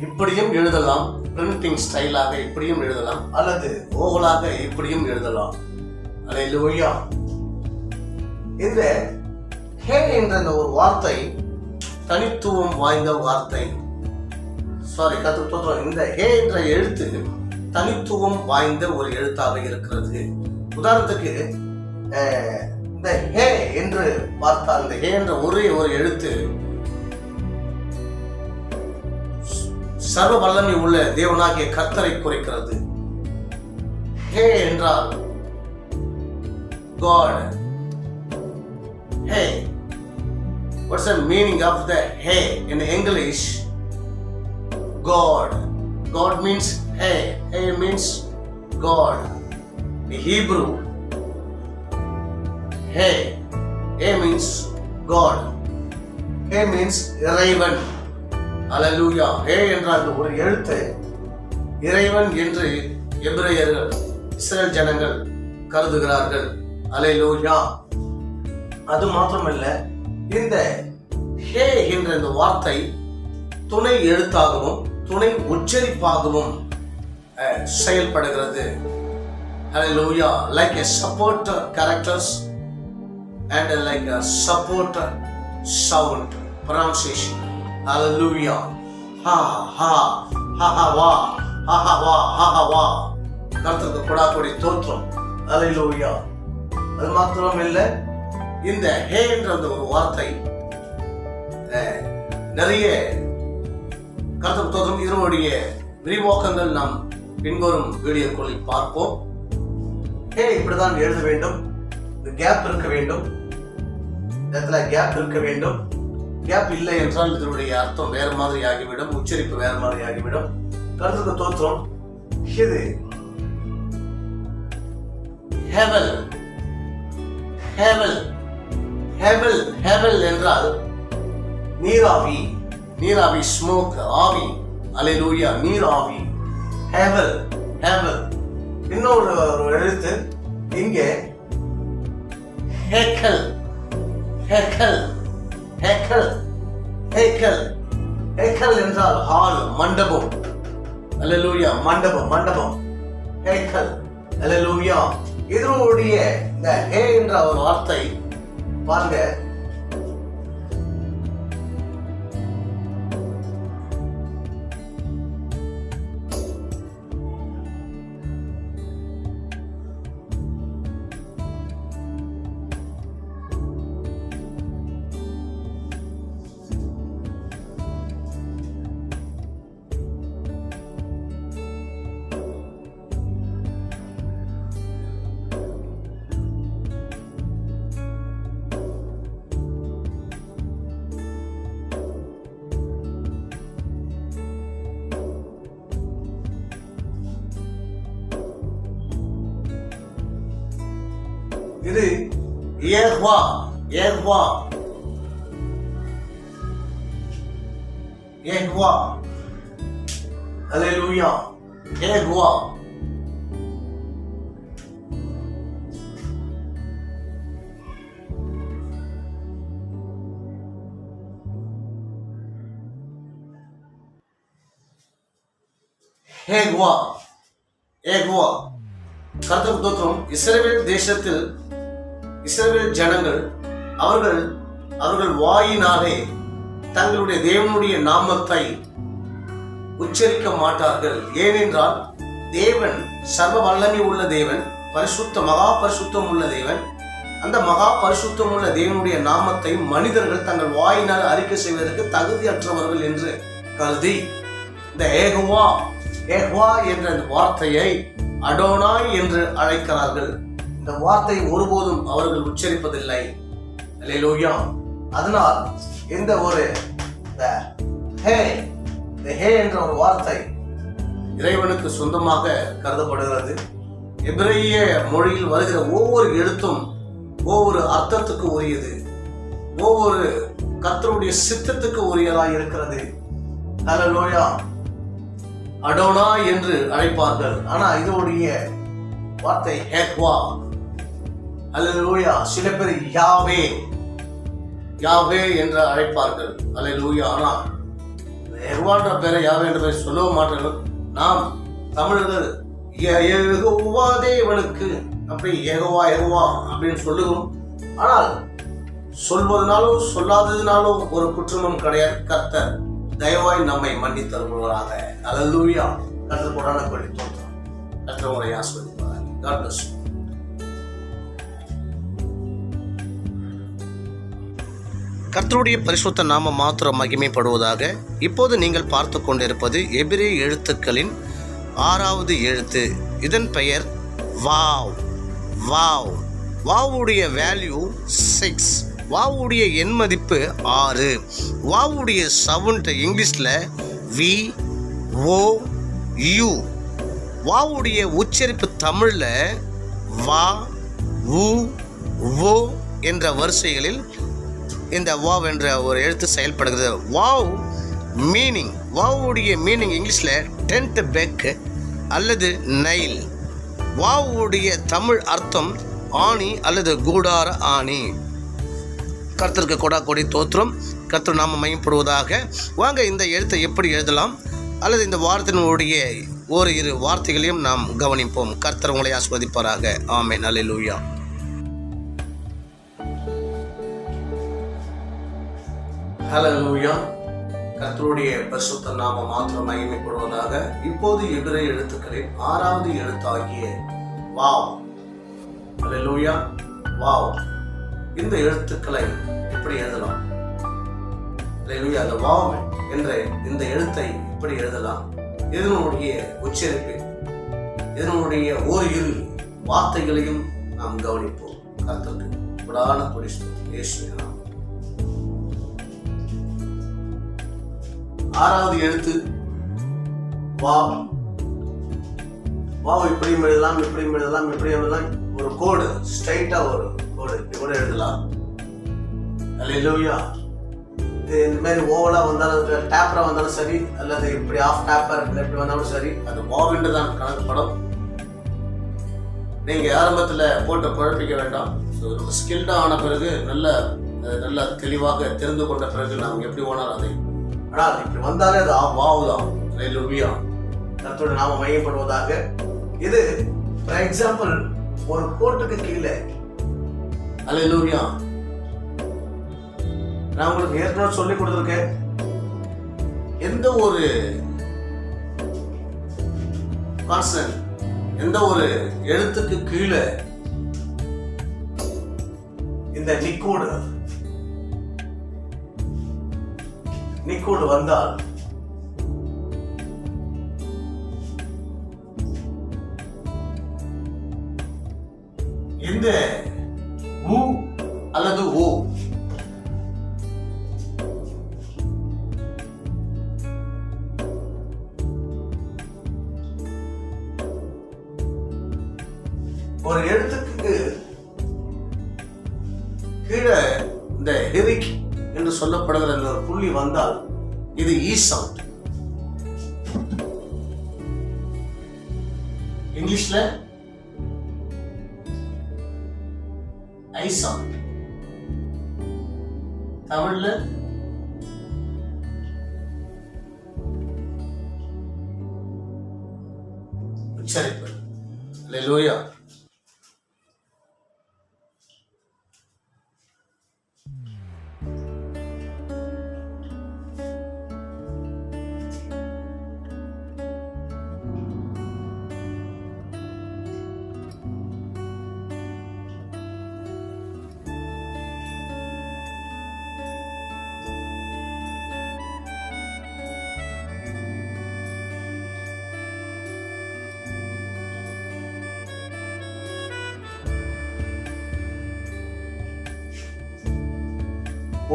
இப்படியும் எழுதலாம், பிரிண்டிங் ஸ்டைலாக இப்படியும் எழுதலாம், அல்லது ஓவலாக இப்படியும் எழுதலாம். அல்லேலூயா. இந்த ஹே என்ற ஒரு வார்த்தை தனித்துவம் வாய்ந்த வார்த்தை. இந்த ஹே என்ற எழுத்து தனித்துவம் வாய்ந்த ஒரு எழுத்தாக இருக்கிறது. உதாரணத்துக்கு இந்த ஹே என்று பார்த்தால், இந்த ஹே என்ற ஒரே ஒரு எழுத்து சர்வ வல்லமை உள்ள தேவனாகிய கர்த்தரை குறிக்கிறது. ஹே என்றால் God. Hey. What's the meaning of the hey in English? God. God means hey. Hey means God. In Hebrew, hey. Hey means God. Hey means இறைவன். அல்லேலூயா. ஹே என்றால் ஒரு எழுத்து இறைவன் என்று எபிரேயர்கள், இஸ்ரேல் ஜனங்கள் கருதுகிறார்கள். அல்லேலூயா. அது மாத்திரமல்ல, இந்த ஹே என்ற இந்த வார்த்தை துணை எழுத்தாகவும் துணை உச்சரிப்பாகவும் செயல்படுகிறது. அல்லேலூயா. Like a support characters and like a support sound pronunciation. Hallelujah. Ha ha ha ha wa ha ha wa ha ha wa. கர்த்தருக்கு கொடாக்கூடிய தோத்திரம். Hallelujah. அது மாத்திரம் இல்லை, இந்த ஹே என்ற அந்த ஒரு வார்த்தை நிறைய கர்த்தருக்கு தோத்திரம். இதனுடைய விரிவாக்கங்கள் நாம் பின்வரும் வீடியோக்களில் பார்ப்போம். ஹே இப்படிதான் எழுத வேண்டும். கேப் இருக்க வேண்டும், இடத்துல கேப் இருக்க வேண்டும். கேப் இல்லை என்றால் இதனுடைய அர்த்தம் வேற மாதிரி ஆகிவிடும், உச்சரிப்பு வேற மாதிரி ஆகிவிடும். கர்த்தருக்கு தோத்திரம். இது ஹெவல் ஹெவல் ஹெவல் ஹெவல் என்றால் நீராவி. நீராவி, ஸ்மோக், ஆவி. அல்லேலூயா. நீராவி. ஹெவல் ஹெவல். இன்னொரு எழுத்து இங்கே Haeckel Haeckel Haeckel Haeckel. Haeckel என்றால் ஹால், மண்டபம். அல்லேலூயா. மண்டபம் மண்டபம். ஹேக்கல். அல்லேலூயா. இதனுடைய இந்த ஹே என்ற ஒரு வார்த்தை பாருங்க, இது யெகோவா. யெகோவா. யெகோவா. அல்லேலூயா. யெகோவா. ஹேகுவா ஏகுவா. கர்த்தருக்கு ஸ்தோத்திரம். இஸ்ரவேல் தேசத்தில் இஸ்ரவேல் ஜனங்கள் அவர்கள் வாயினாலே தங்களுடைய தேவனுடைய நாமத்தை உச்சரிக்க மாட்டார்கள். ஏனென்றால் தேவன் சர்வ வல்லமை உள்ள தேவன், மகா பரிசுத்தம் உள்ள தேவன். அந்த மகா பரிசுத்தம் உள்ள தேவனுடைய நாமத்தை மனிதர்கள் தங்கள் வாயினால் அறிக்கை செய்வதற்கு தகுதியற்றவர்கள் என்று கருதி இந்த ஏகுவா என்ற இந்த வார்த்தையை அடோனாய் என்று அழைக்கிறார்கள். இந்த வார்த்தை ஒருபோதும் அவர்கள் உச்சரிப்பதில்லை. அல்லேலூயா. அதனால் இந்த ஒரு ஹே என்ற ஒரு வார்த்தை இறைவனுக்கு சொந்தமாக கருதப்படுகிறது. எபிரேய மொழியில் வருகிற ஒவ்வொரு எழுத்தும் ஒவ்வொரு அர்த்தத்துக்கு உரியது, ஒவ்வொரு கர்த்தருடைய சித்தத்துக்கு உரியதாக இருக்கிறது. அல்லேலூயா. அடோனா என்று அழைப்பார்கள். ஆனா இதோடைய வார்த்தை ஹேக்வா. அல்லேலூயா. சில பேர் யாவே என்று அழைப்பார்கள். அல்லேலூயா. ஆனா ஹெர்வான்ற பேரை யாவே என்ற பேரை சொல்லவும் மாட்டார்கள். நாம் தமிழர்கள் யெகோவா தேவனுக்கு அப்படி யெகோவா அப்படின்னு சொல்லுவோம். ஆனால் சொல்வதனாலும் சொல்லாததினாலும் ஒரு குற்றமும் கிடையாது. கர்த்தர் தயவாய் நம்மை மன்னித்தருள்வாராக. அல்லேலூயா. கர்த்தர் கொடான கொடி தோற்றம். கர்த்தர் உங்களை ஆசீர்வதிப்பாராக. God bless you. கர்த்தருடைய பரிசுத்த நாம மாத்திரம் மகிமைப்படுவதாக. இப்போது நீங்கள் பார்த்து கொண்டிருப்பது எபிரேய எழுத்துக்களின் 6வது எழுத்து. இதன் பெயர் வாவ். வாவுடைய வேல்யூ 6. வாவுடைய எண் மதிப்பு 6. வாவுடைய சவுண்ட் இங்கிலீஷில் VOU. வாவுடைய உச்சரிப்பு தமிழில் வா வோ என்ற வரிசைகளில் இந்த வாவ் என்ற ஒரு எழுத்து செயல்படுகிறது. வாவுடைய மீனிங் இங்கிலீஷில் டென்ட் பெக் அல்லது நைல். வாவுடைய தமிழ் அர்த்தம் ஆணி அல்லது கூடார ஆணி. கர்த்தருக்கு கொடா கொடி தோற்றம். கர்த்தர் நாம மையப்படுவதாக. வாங்க இந்த எழுத்தை எப்படி எழுதலாம் அல்லது இந்த வார்த்தையினுடைய இரு வார்த்தைகளையும் நாம் கவனிப்போம். கர்த்தர் உங்களை ஆசீர்வதிப்பாராக. ஆமென். அல்லேலூயா. ஹல்லேலூயா. கர்த்தருடைய பரிசுத்த நாமம் மாத்திரம் மகிமைப்படுவதாக. இப்போது எபிரேய எழுத்துக்களின் 6வது எழுத்தாகிய வாவ். ஹல்லேலூயா. வாவ். இந்த எழுத்துக்களை எப்படி எழுதலாம்? ஹல்லேலூயா. அந்த வாவ் என்ற இந்த எழுத்தை எப்படி எழுதலாம்? இதனுடைய உச்சரிப்பு, இதனுடைய இரு வார்த்தைகளையும் நாம் கவனிப்போம். கர்த்தருக்கு கொடான கொடி ஸ்தோத்திரம். 6வது எழுத்து வாவ். இப்படியும் எழுதலாம், இப்படியும் எழுதலாம். ஒரு கோடு, ஸ்ட்ரைட்டா ஒரு கோடு இப்படி கூட எழுதலாம். அல்லேலூயா. இந்த மாதிரி ஓவலா வந்தாலும் டேப்பரா வந்தாலும் சரி, அல்லது இப்படி ஆஃப் டேப்பர் எப்படி வந்தாலும் சரி, அது வாவ் என்று தான் கணக்கப்படும். நீங்க ஆரம்பத்துல போட்டு குழப்பிக்க வேண்டாம். ஸ்கில்டா ஆன பிறகு நல்ல தெளிவாக தெரிந்து கொண்ட பிறகு நாம் எப்படி ஓனர் அதை. ஆனால் இப்படி வந்தாலே அது வாவ் தான். அல்லேலூயா. கர்த்தருடைய நாமம் மையப்படுவதாக. இது ஃபார் எக்ஸாம்பிள் ஒரு கோட்டுக்கு கீழே. அல்லேலூயா. நான் உங்களுக்கு ஏற்கனவே சொல்லி கொடுத்துருக்கேன். எந்த ஒரு கான்சனன்ட், எந்த ஒரு எழுத்துக்கு கீழே இந்த நிக்கோடு வந்தால் இந்த உ அல்லது ஓ ஒரு எழுத்துக்கு கீழே இந்த ஹெரிக் என்று சொல்லப்படுகிற இந்த ஒரு புள்ளி வந்தால் இது ஈ சவுண்ட். இங்கிலீஷ்ல ஐ சவுண்ட், தமிழ்ல உச்சரிப்பு. அல்லேலூயா.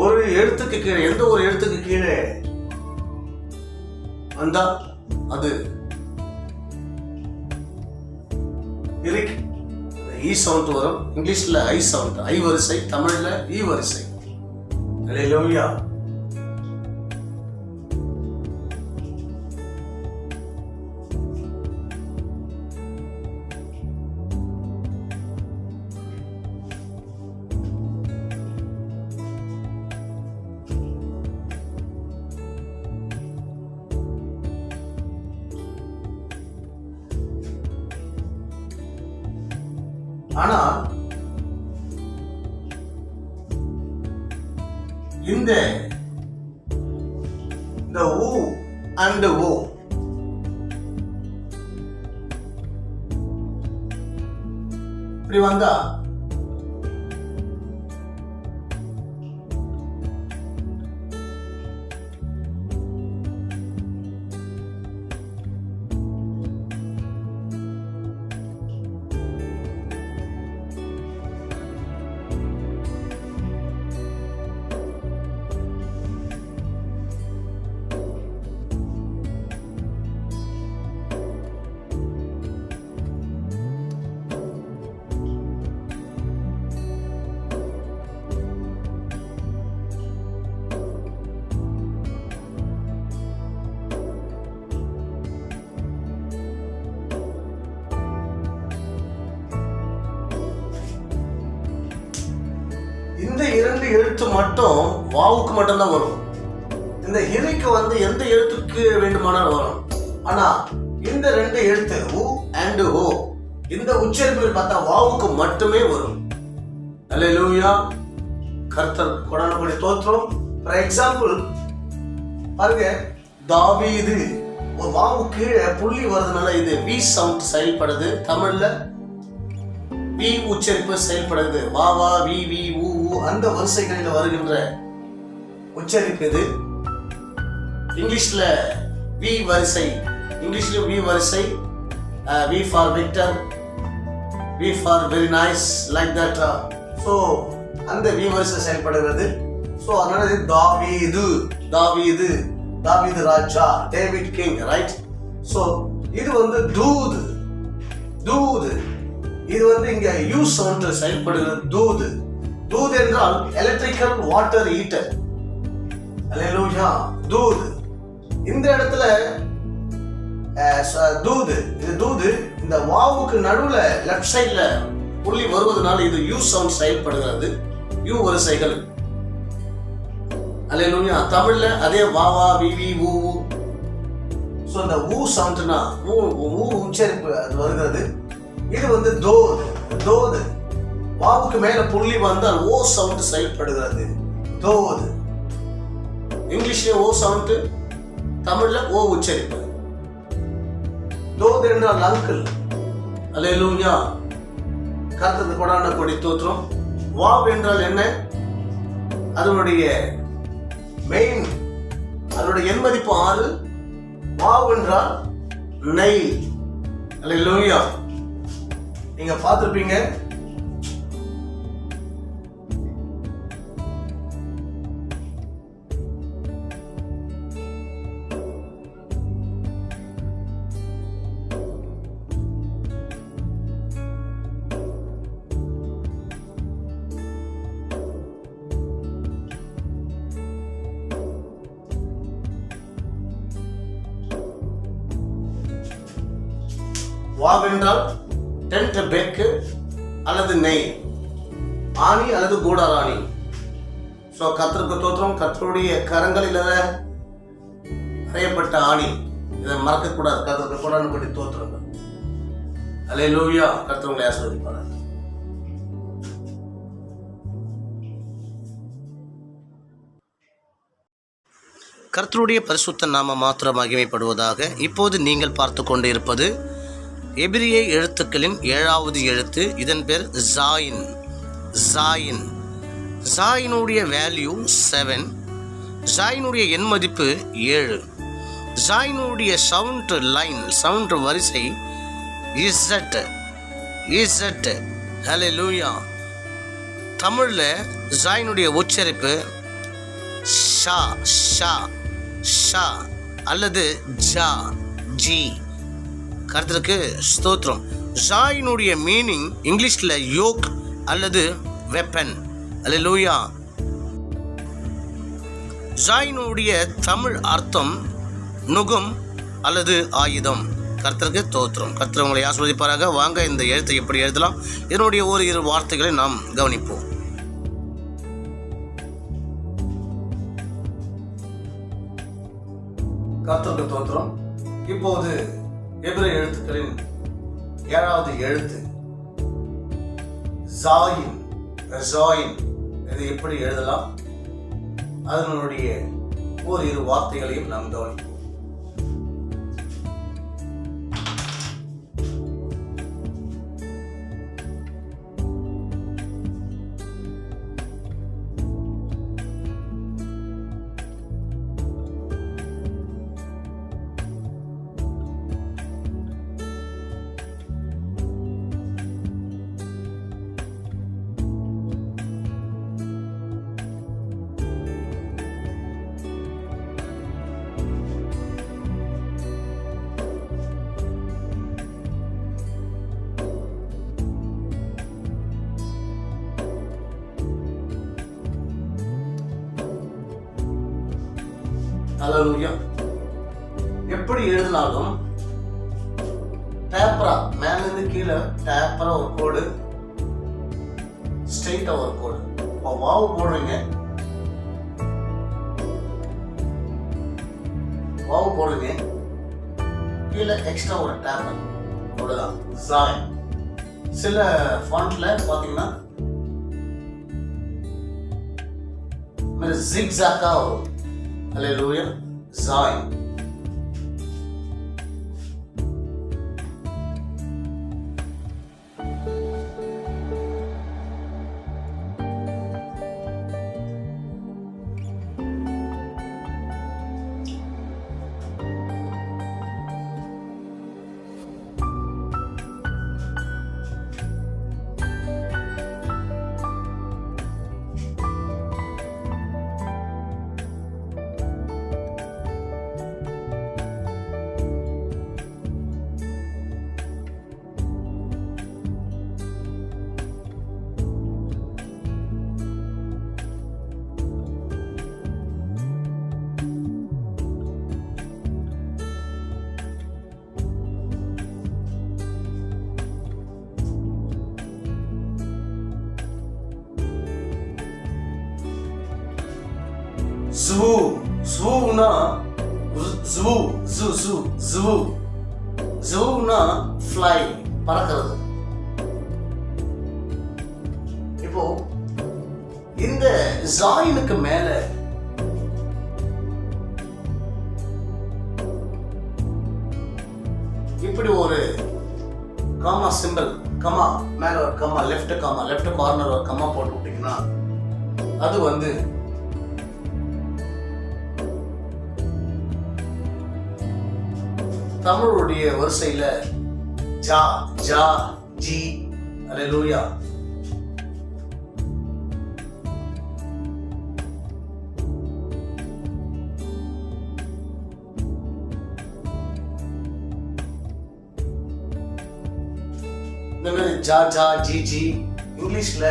ஒரு எழுத்துக்கு கீழே, எந்த ஒரு எழுத்துக்கு கீழே வந்தா அது இ சவுண்ட் வரும். இங்கிலீஷ்ல ஐ சவுண்ட், ஐ வரிசை. தமிழ்ல இ வரிசை. அல்லேலூயா. ஆனா இந்த ஊ அண்ட் ஓ இப்படி வந்தா இந்த இரண்டு எழுத்து மட்டும் வாவுக்கு மட்டும்தான் வரும். இந்த ஹிரிக்கு வந்து எந்த எழுத்துக்கு வேண்டுமானாலும் வரும். ஆனா இந்த ரெண்டு எழுத்து உ அண்ட் ஓ இந்த உச்சரிப்பில் பார்த்தா வாவுக்கு மட்டுமே வரும். அல்லேலூயா. கர்த்தர் கொடானபடி தோற்றம். ஃபார் எக்ஸாம்பிள் பாருங்க, தாவீது ஒரு வாவு கீழே புள்ளி வருதுனால இது வி சவுண்ட் செயல்படுது. தமிழ்ல வி உச்சரிப்பு செயல்படுது. வா வா வி வி ஊ அந்த வரிசைகளில் வருகின்ற உச்சரிப்பு இது. இங்கிலீஷ்ல வி வரிசை, இங்கிலீஷ்ல வி வரிசை, V for Victor, V for very nice, like that. So அந்த வி வரிசை செயல்படுகிறது. ஸோ அதனால தாவீது, தாவீது, தாவீது ராஜா, டேவிட் கிங், ரைட். ஸோ இது வந்து தூது, தூது. இது வந்து இங்க யூ சவுண்ட் செயல்படுகிறது. தூது, தூது என்றால் எலக்ட்ரிக்கல் வாட்டர் ஹீட்டர். அல்லேலூயா. தூது. இந்த இடத்துல தூது, இது தூது. இந்த வாவுக்கு நடுவுல லெஃப்ட் சைட்ல புள்ளி வருவதனால இது யூ சவுண்ட் செயல்படுகிறது. யூ வரிசைகள். அல்லேலூயா. தமிழ்ல அதே வா வா வி வி ஊ. ஸோ இந்த ஊ சவுண்ட்னா ஊ உச்சரிப்பு அது வருகிறது. இது வந்து தோது, தோது. வாவுக்கு மேல புள்ளி வந்தால் ஓ சவுண்ட் செயல்படுகிறது. தோது. இங்கிலீஷ்ல ஓ சவுண்ட், தமிழ்ல ஓ உச்சரிப்பு. தோது என்றால் அங்கிள். அல்லேலூயா. கர்த்தருக்கு கொடான கொடி தோற்றம். வாவ் என்றால் என்ன? அதனுடைய மெயின், அதனுடைய எண் மதிப்பு 6. வாவ் என்றால் நெய். அல்லேலூயா. நீங்க பார்த்திருப்பீங்க. வாவ் என்றால் டென்ட், பெக்கு அல்லது நெய், ஆணி அல்லது கூடாராணி. ஸோ கர்த்தருக்கு தோற்றம். கர்த்தருடைய கரங்களில் அறையப்பட்ட ஆணி, இதை மறக்கக்கூடாது. கர்த்தருக்கு கொடான கொடி தோற்றங்கள். அல்லேலூயா. கர்த்தர் உங்களை ஆசீர்வதிப்பார். கர்த்தருடைய பரிசுத்த நாம மாத்திரம் மகிமைப்படுவதாக. இப்போது நீங்கள் பார்த்து கொண்டு இருப்பது எபிரிய எழுத்துக்களின் 7வது எழுத்து. இதன் பேர் ஜாயின். ஜாயின். ஜாயினுடைய வேல்யூ 7. ஜாயினுடைய எண் மதிப்பு 7. ஜாயினுடைய சவுண்ட் லைன், சவுண்ட் வரிசை இசட். இசட். ஹல்லேலூயா. தமிழில் ஜாயினுடைய உச்சரிப்பு ஷா, ஷா, ஷா அல்லது ஜா, ஜி. கர்த்தருக்கு ஸ்தோத்திரம். ஜாயினுடைய மீனிங் இங்கிலீஷில் யோக் அல்லது வெப்பன். அல்லேலூயா. ஜாயினுடைய தமிழ் அர்த்தம் நுகம் அல்லது ஆயுதம். கர்த்தருக்கு ஸ்தோத்திரம். கர்த்தர் உங்களை ஆசீர்வதிப்பாராக. வாங்க இந்த எழுத்தை எப்படி எழுதலாம், இதனுடைய இரு வார்த்தைகளை நாம் கவனிப்போம். கர்த்தருக்கு ஸ்தோத்திரம். இப்போது எபிரேய எழுத்துக்களின் 7வது எழுத்து ஜாயின். ஜாயின் இதை எப்படி எழுதலாம், அதனுடைய இரு வார்த்தைகளையும் நாம் கவனிப்போம். அல்லேலூயா. எப்படி எழுதினாலும் டேப்பரா, மேல இருந்து கீழே டேப்பரா ஒரு கோடு, ஸ்ட்ரெயிட்டா ஒரு கோடு. வாவு போடுறீங்க, வாவு போடுறீங்க, கீழே எக்ஸ்ட்ரா ஒரு டேப்பர், அவ்வளவுதான் ஜாயின். சில ஃபாண்ட்ல பாத்தீங்கன்னா ஜிக்ஸாக்கா வரும். அல்லேலூயா. ஜாயின். ஜூ. ஜூனா ஜூ, ஜூ, ஜூ, ஜூ. ஜூனா ஃப்ளை, பறக்கிறது. இப்போ இந்த ஜாயினுக்கு மேல இப்படி ஒரு காமா சிம்பிள், கமா மேல ஒரு comma, left comma, left corner ஒரு கமா போட்டு விட்டீங்கன்னா அது வந்து தமிழுடைய வரிசையில ஜா, ஜா, ஜி. அல்லேலூயா. இந்த மாதிரி ஜா, ஜா, ஜி, ஜி இங்கிலீஷ்ல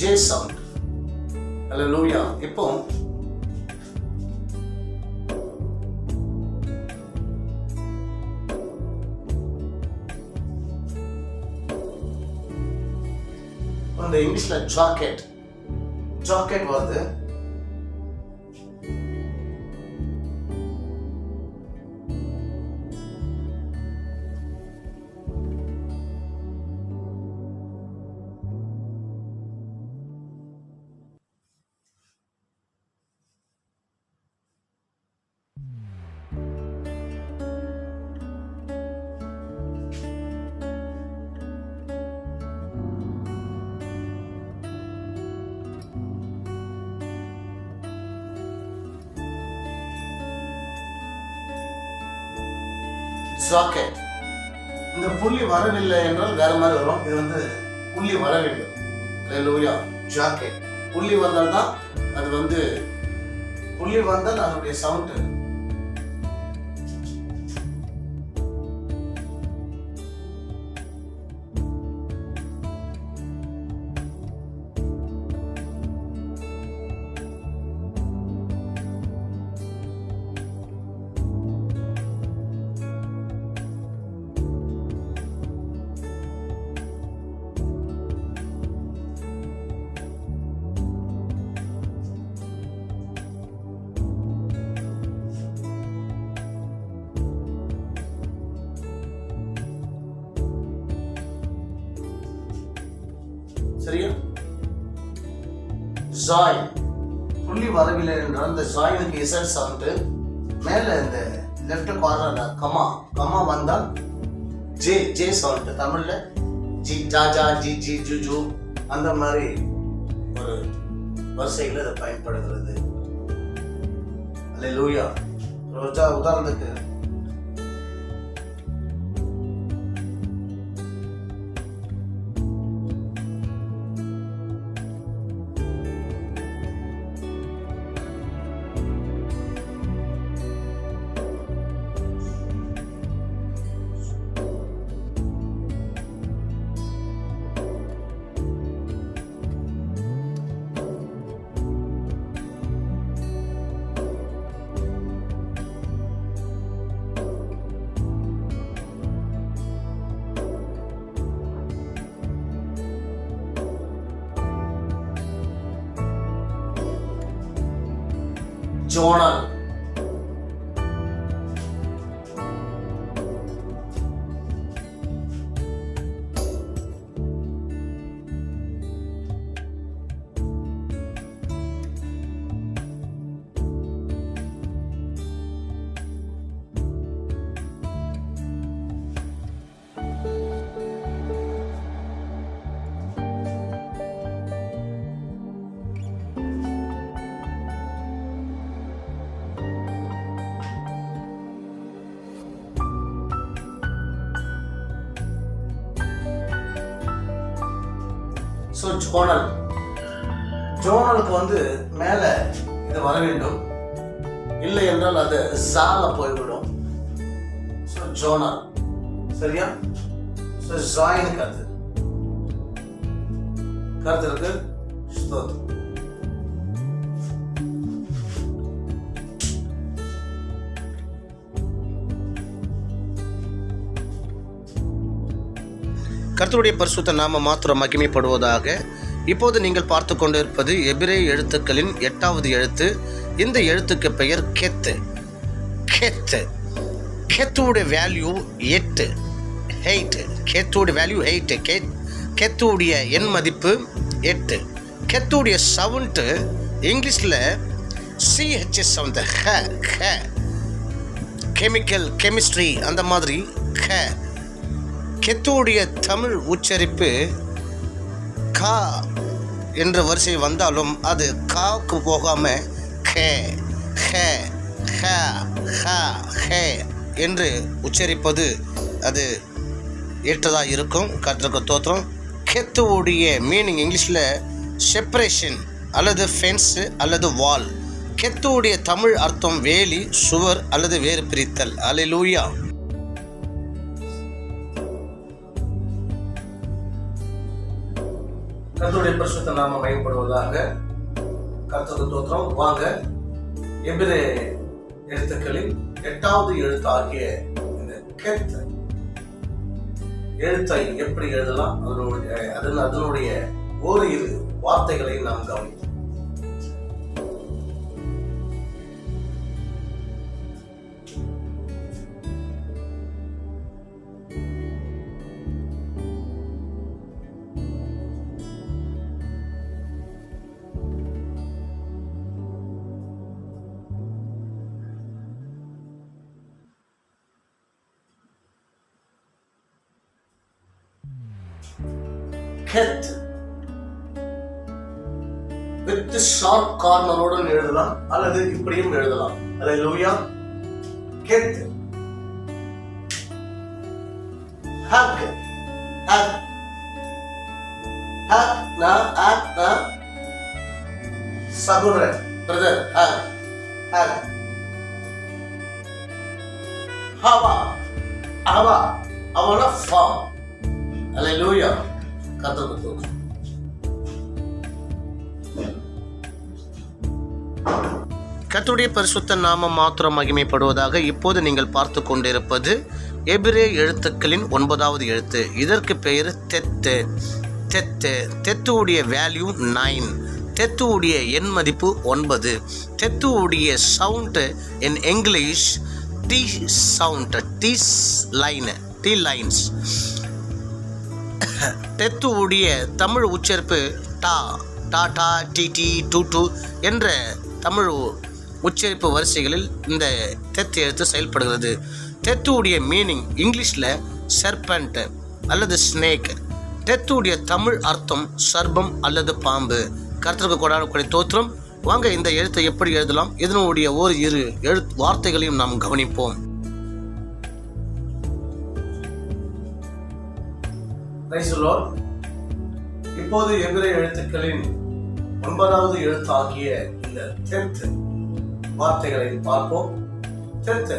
ஜே சவுண்ட். அல்லேலூயா. இப்போ அந்த இங்கிலீஷ்ல ஜாக்கெட், ஜாக்கெட் வருது. ஜாக்கெட். இந்த புள்ளி வரவில்லை என்றால் வேற மாதிரி வரும். இது வந்து புள்ளி வர வேண்டும். அல்லேலூயா. ஜாக்கெட் புள்ளி வந்தால் தான் அது வந்து புள்ளி வந்தால் அதனுடைய சவுண்ட். சரியா? ஜாய் புள்ளி வரவில்லை என்றால் இந்த ஜாயினுக்கு இசட் சவுண்ட். மேல இந்த லெஃப்ட் கார்னர்ல கமா வந்தால் ஜே ஜே சவுண்ட். தமிழ்ல ஜி ஜா ஜா ஜி ஜி ஜு ஜு அந்த மாதிரி ஒரு வரிசையில் இதை பயன்படுகிறது. அல்லேலூயா. உதாரணத்துக்கு ஜோனல். ஸோ ஜோனலுக்கு வந்து மேல இது வர வேண்டும். இல்லை என்றால் அது ஜால போய்விடும். So zonal. சரியா? ஸோ ஜாயின் கருத்து ஸ்தோத்திரம். கர்த்தருடைய பரிசுத்த நாம மாத்திரம் மகிமைப்படுவதாக. இப்போது நீங்கள் பார்த்து கொண்டிருப்பது எபிரேய எழுத்துக்களின் 8வது எழுத்து. இந்த எழுத்துக்கு பெயர் கெத்து. கெத்துடைய வேல்யூ 8. கெத்துடைய வேல்யூ 8. கெத்துடைய எண் மதிப்பு 8. கெத்துடைய சவுண்டு இங்கிலீஷில் சிஹெச்எஸ் சவுண்ட். கெமிஸ்ட்ரி அந்த மாதிரி கெத்துடைய தமிழ் உச்சரிப்பு கா என்ற வரிசை வந்தாலும் அது காவுக்கு போகாமல் என்று உச்சரிப்பது அது ஏற்றதாக இருக்கும். கர்த்தருக்கு ஸ்தோத்திரம். கெத்துடைய மீனிங் இங்கிலீஷில் செப்பரேஷன் அல்லது ஃபென்ஸு அல்லது வால். கெத்துடைய தமிழ் அர்த்தம் வேலி, சுவர் அல்லது வேறு பிரித்தல். அல்லேலூயா. கர்த்தருடைய பரிசுத்த நாமம் மகிமைப்படுவதாக. கர்த்தருக்கு ஸ்தோத்திரம். வாங்க எபிரேய எழுத்துக்களின் 8வது எழுத்து ஆகிய இந்த கெத் எழுத்தை எப்படி எழுதலாம், அதனுடைய ஓரிரு வார்த்தைகளை நாம் கவனிப்போம். கெத் வித் ஷார்ப் கார்னரோடு எழுதலாம் அல்லது இப்படியும் எழுதலாம். அல்லேலூயா. கெத் ஹக் ஹக் ஹக் நா சகோதரன் பிரதர் ஹக் ஹக். ஹவா ஹவா அவனா ஃபார்ம். அல்லேலூயா. கர்த்தருக்கு ஸ்தோத்திரம். கர்த்தருடைய பரிசுத்த நாமம் மாத்திரம் மகிமைப்படுவதாக. இப்போது நீங்கள் பார்த்து கொண்டிருப்பது எபிரேய எழுத்துக்களின் 9வது எழுத்து. இதற்கு பெயர் தெத்து. தெத்து தெத்துவுடைய வேல்யூ 9. தெத்துவுடைய எண் மதிப்பு 9. தெத்துவுடைய sound in English T sound, T lines. தெத்துவுடைய தமிழ் உச்சரிப்பு டா டாடா டிடி டூ என்ற தமிழ் உச்சரிப்பு வரிசைகளில் இந்த தெத்து எழுத்து செயல்படுகிறது. தெத்துவுடைய மீனிங் இங்கிலீஷில் செர்பண்ட் அல்லது ஸ்னேக். தெத்துவுடைய தமிழ் அர்த்தம் சர்பம் அல்லது பாம்பு. கர்த்தருக்கு கொடான தோத்திரம். வாங்க இந்த எழுத்தை எப்படி எழுதலாம், இதனுடைய ஓர் இரு வார்த்தைகளையும் நாம் கவனிப்போம். இப்போது எபிரேய எழுத்துக்களின் 9வது எழுத்தாகிய இந்த தெத்து வார்த்தைகளை பார்ப்போம். தெத்து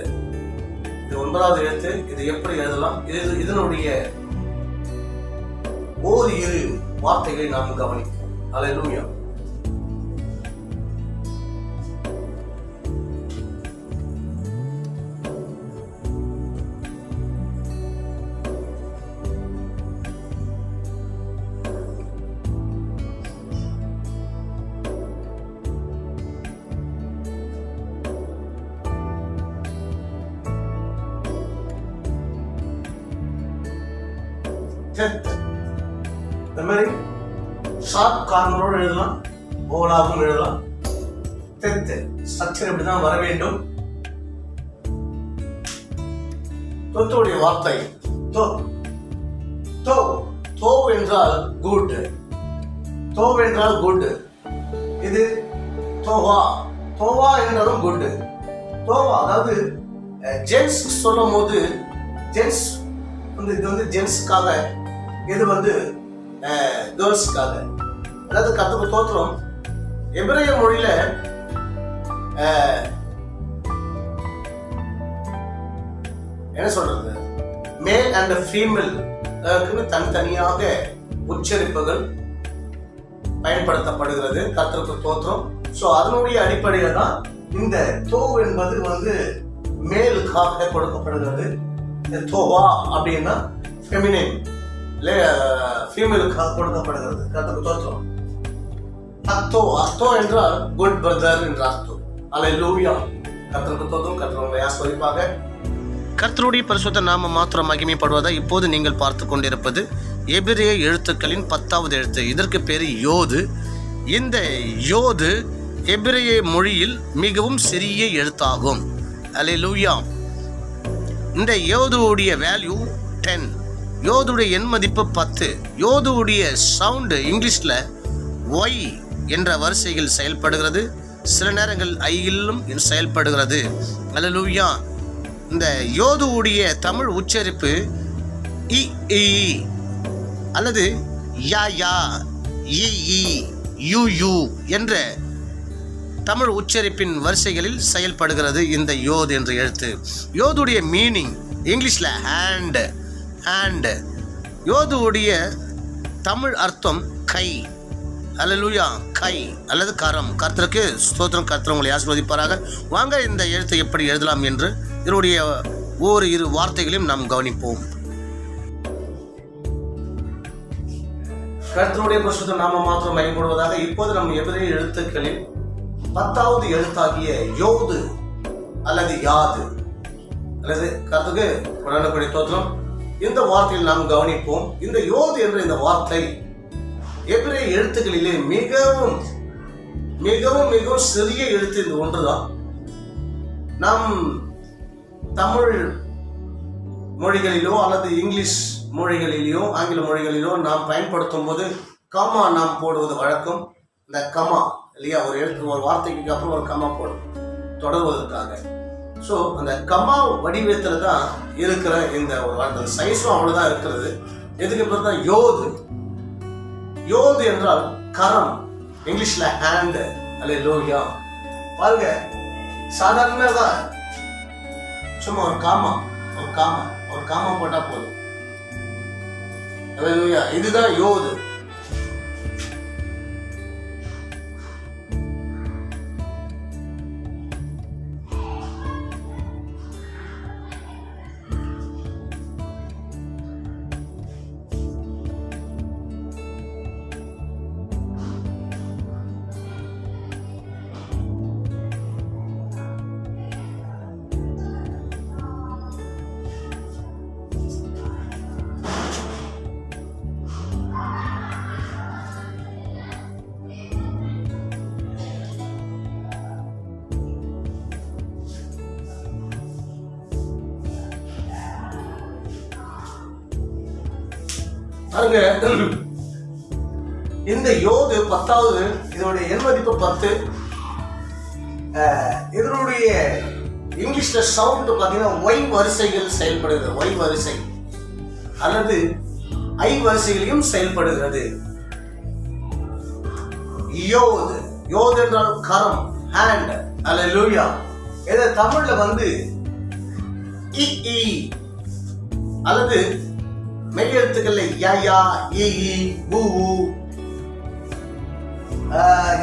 இது 9வது எழுத்து. இது எப்படி எழுதலாம், இதனுடைய ஓர் இரு வார்த்தைகளை நாம் கவனிப்போம். அல்லேலூயா. இந்த மாதிரி ஷார்ட் கார்னரோடு எழுதலாம், ஓலாகவும் எழுதலாம். தெத்து ஸ்ட்ரக்சர் இப்படிதான் வர வேண்டும். தொத்துடைய வார்த்தை தோ. தோ தோ என்றால் குட். தோ என்றால் குட். இது தோவா. தோவா என்றாலும் குட். தோவா அதாவது ஜென்ஸ் சொல்லும் போது ஜென்ஸ் இது வந்து ஜென்ஸுக்காக, இது வந்து கேர்ள்ஸுக்காக. அதாவது கர்த்தருக்கு ஸ்தோத்திரம். எபிரேய மொழியில என்ன சொல்றது, மேல் அண்ட் ஃபீமேல் தனித்தனியாக உச்சரிப்புகள் பயன்படுத்தப்படுகிறது. கர்த்தருக்கு ஸ்தோத்திரம். ஸோ அதனுடைய அடிப்படையில் தான் இந்த தோ என்பது வந்து மேலுக்காக கொடுக்கப்படுகிறது. இந்த தோவா அப்படின்னா ஃபெமினின் ஃபீமேலுக்காக கொடுக்கப்படுகிறது. கர்த்தருக்கு ஸ்தோத்திரம். அத்தோ அத்தோ என்றால் குட் பிரதர் என்ற அர்த்தம். அல்லேலூயா. கர்த்தருக்கு ஸ்தோத்திரம். கர்த்தர் உங்களை ஆசீர்வதிப்பாக. கர்த்தருடைய பரிசுத்த நாமம் மாத்திரம் மகிமைப்படுவதா. இப்போது நீங்கள் பார்த்து கொண்டிருப்பது எபிரேய எழுத்துக்களின் 10வது எழுத்து. இதற்கு பேர் யோது. இந்த யோது எபிரேய மொழியில் மிகவும் சிறிய எழுத்தாகும். அல்லேலூயா. இந்த யோதுவுடைய வேல்யூ 10. யோதுடைய எண் மதிப்பு 10. யோதுவுடைய சவுண்டு இங்கிலீஷில் ஒய் என்ற வரிசையில் செயல்படுகிறது. சில நேரங்கள் ஐயிலும் செயல்படுகிறது. அல்லேலூயா. இந்த யோதுவுடைய தமிழ் உச்சரிப்பு இ அல்லது யா யா இ யூ யூ என்ற தமிழ் உச்சரிப்பின் வரிசைகளில் செயல்படுகிறது இந்த யோது என்ற எழுத்து. யோதுடைய மீனிங் இங்கிலீஷில் ஹேண்ட். யோதுடைய தமிழ் அர்த்தம் கை. அல்லேலூயா. கை அல்லது கரம். கர்த்தருக்கு ஸ்தோத்திரம். கர்த்தர் உங்களை ஆசீர்வதிப்பாராக. வாங்க இந்த எழுத்தை எப்படி எழுதலாம் என்று இதனுடைய ஓர் இரு வார்த்தைகளையும் நாம் கவனிப்போம். கர்த்தருடைய பரிசுத்த நாமம் மாத்திரம் மகிமைப்படுவதாக. இப்போது நம் எபிரேய எழுத்துக்களின் 10வது எழுத்தாகிய யோது அல்லது யாது அல்லது கர்த்தருக்கு உடனடி ஸ்தோத்திரம். இந்த வார்த்தையில் நாம் கவனிப்போம். இந்த யோது என்ற இந்த வார்த்தை எபிரேய எழுத்துக்களிலே மிகவும் மிகவும் மிகவும் சிறிய எழுத்து இந்த ஒன்றுதான். நம் தமிழ் மொழிகளிலோ அல்லது இங்கிலீஷ் மொழிகளிலோ ஆங்கில மொழிகளிலோ நாம் பயன்படுத்தும் போது கமா நாம் போடுவது வழக்கம். இந்த கமா இல்லையா, ஒரு எழுத்து ஒரு வார்த்தைக்கு அப்புறம் ஒரு கமா போடும் தொடர்வதற்காக. ஸோ அந்த கமா வடிவத்தில் தான் இருக்கிற இந்த ஒரு வார்த்தை, சைஸும் அவ்வளோதான் இருக்கிறது. எதுக்கு பார்த்தா யோது. யோது என்றால் கரம், இங்கிலீஷ்ல ஹேண்ட். அல்லேலூயா. பாருங்க, சாதாரணமாக சும்மா ஒரு காமா போட்டா போதும். அல்லேலூயா. இதுதான் யோது. பாருங்க, இந்த யோது 10வது, இதனுடைய எண் மதிப்பு 10. இதனுடைய இங்கிலீஷ்ல சவுண்ட் பாத்தீங்கன்னா ஒய் வரிசைகள் செயல்படுகிறது. ஒய் வரிசை அல்லது ஐ வரிசைகளையும் செயல்படுகிறது. யோது. யோது என்றால் கரம், ஹேண்ட். அல்லேலூயா. இத தமிழ்ல வந்து இ இ அல்லது மெய் எழுத்துக்கள்ல யா யா, இ இ, ஊ ஊ,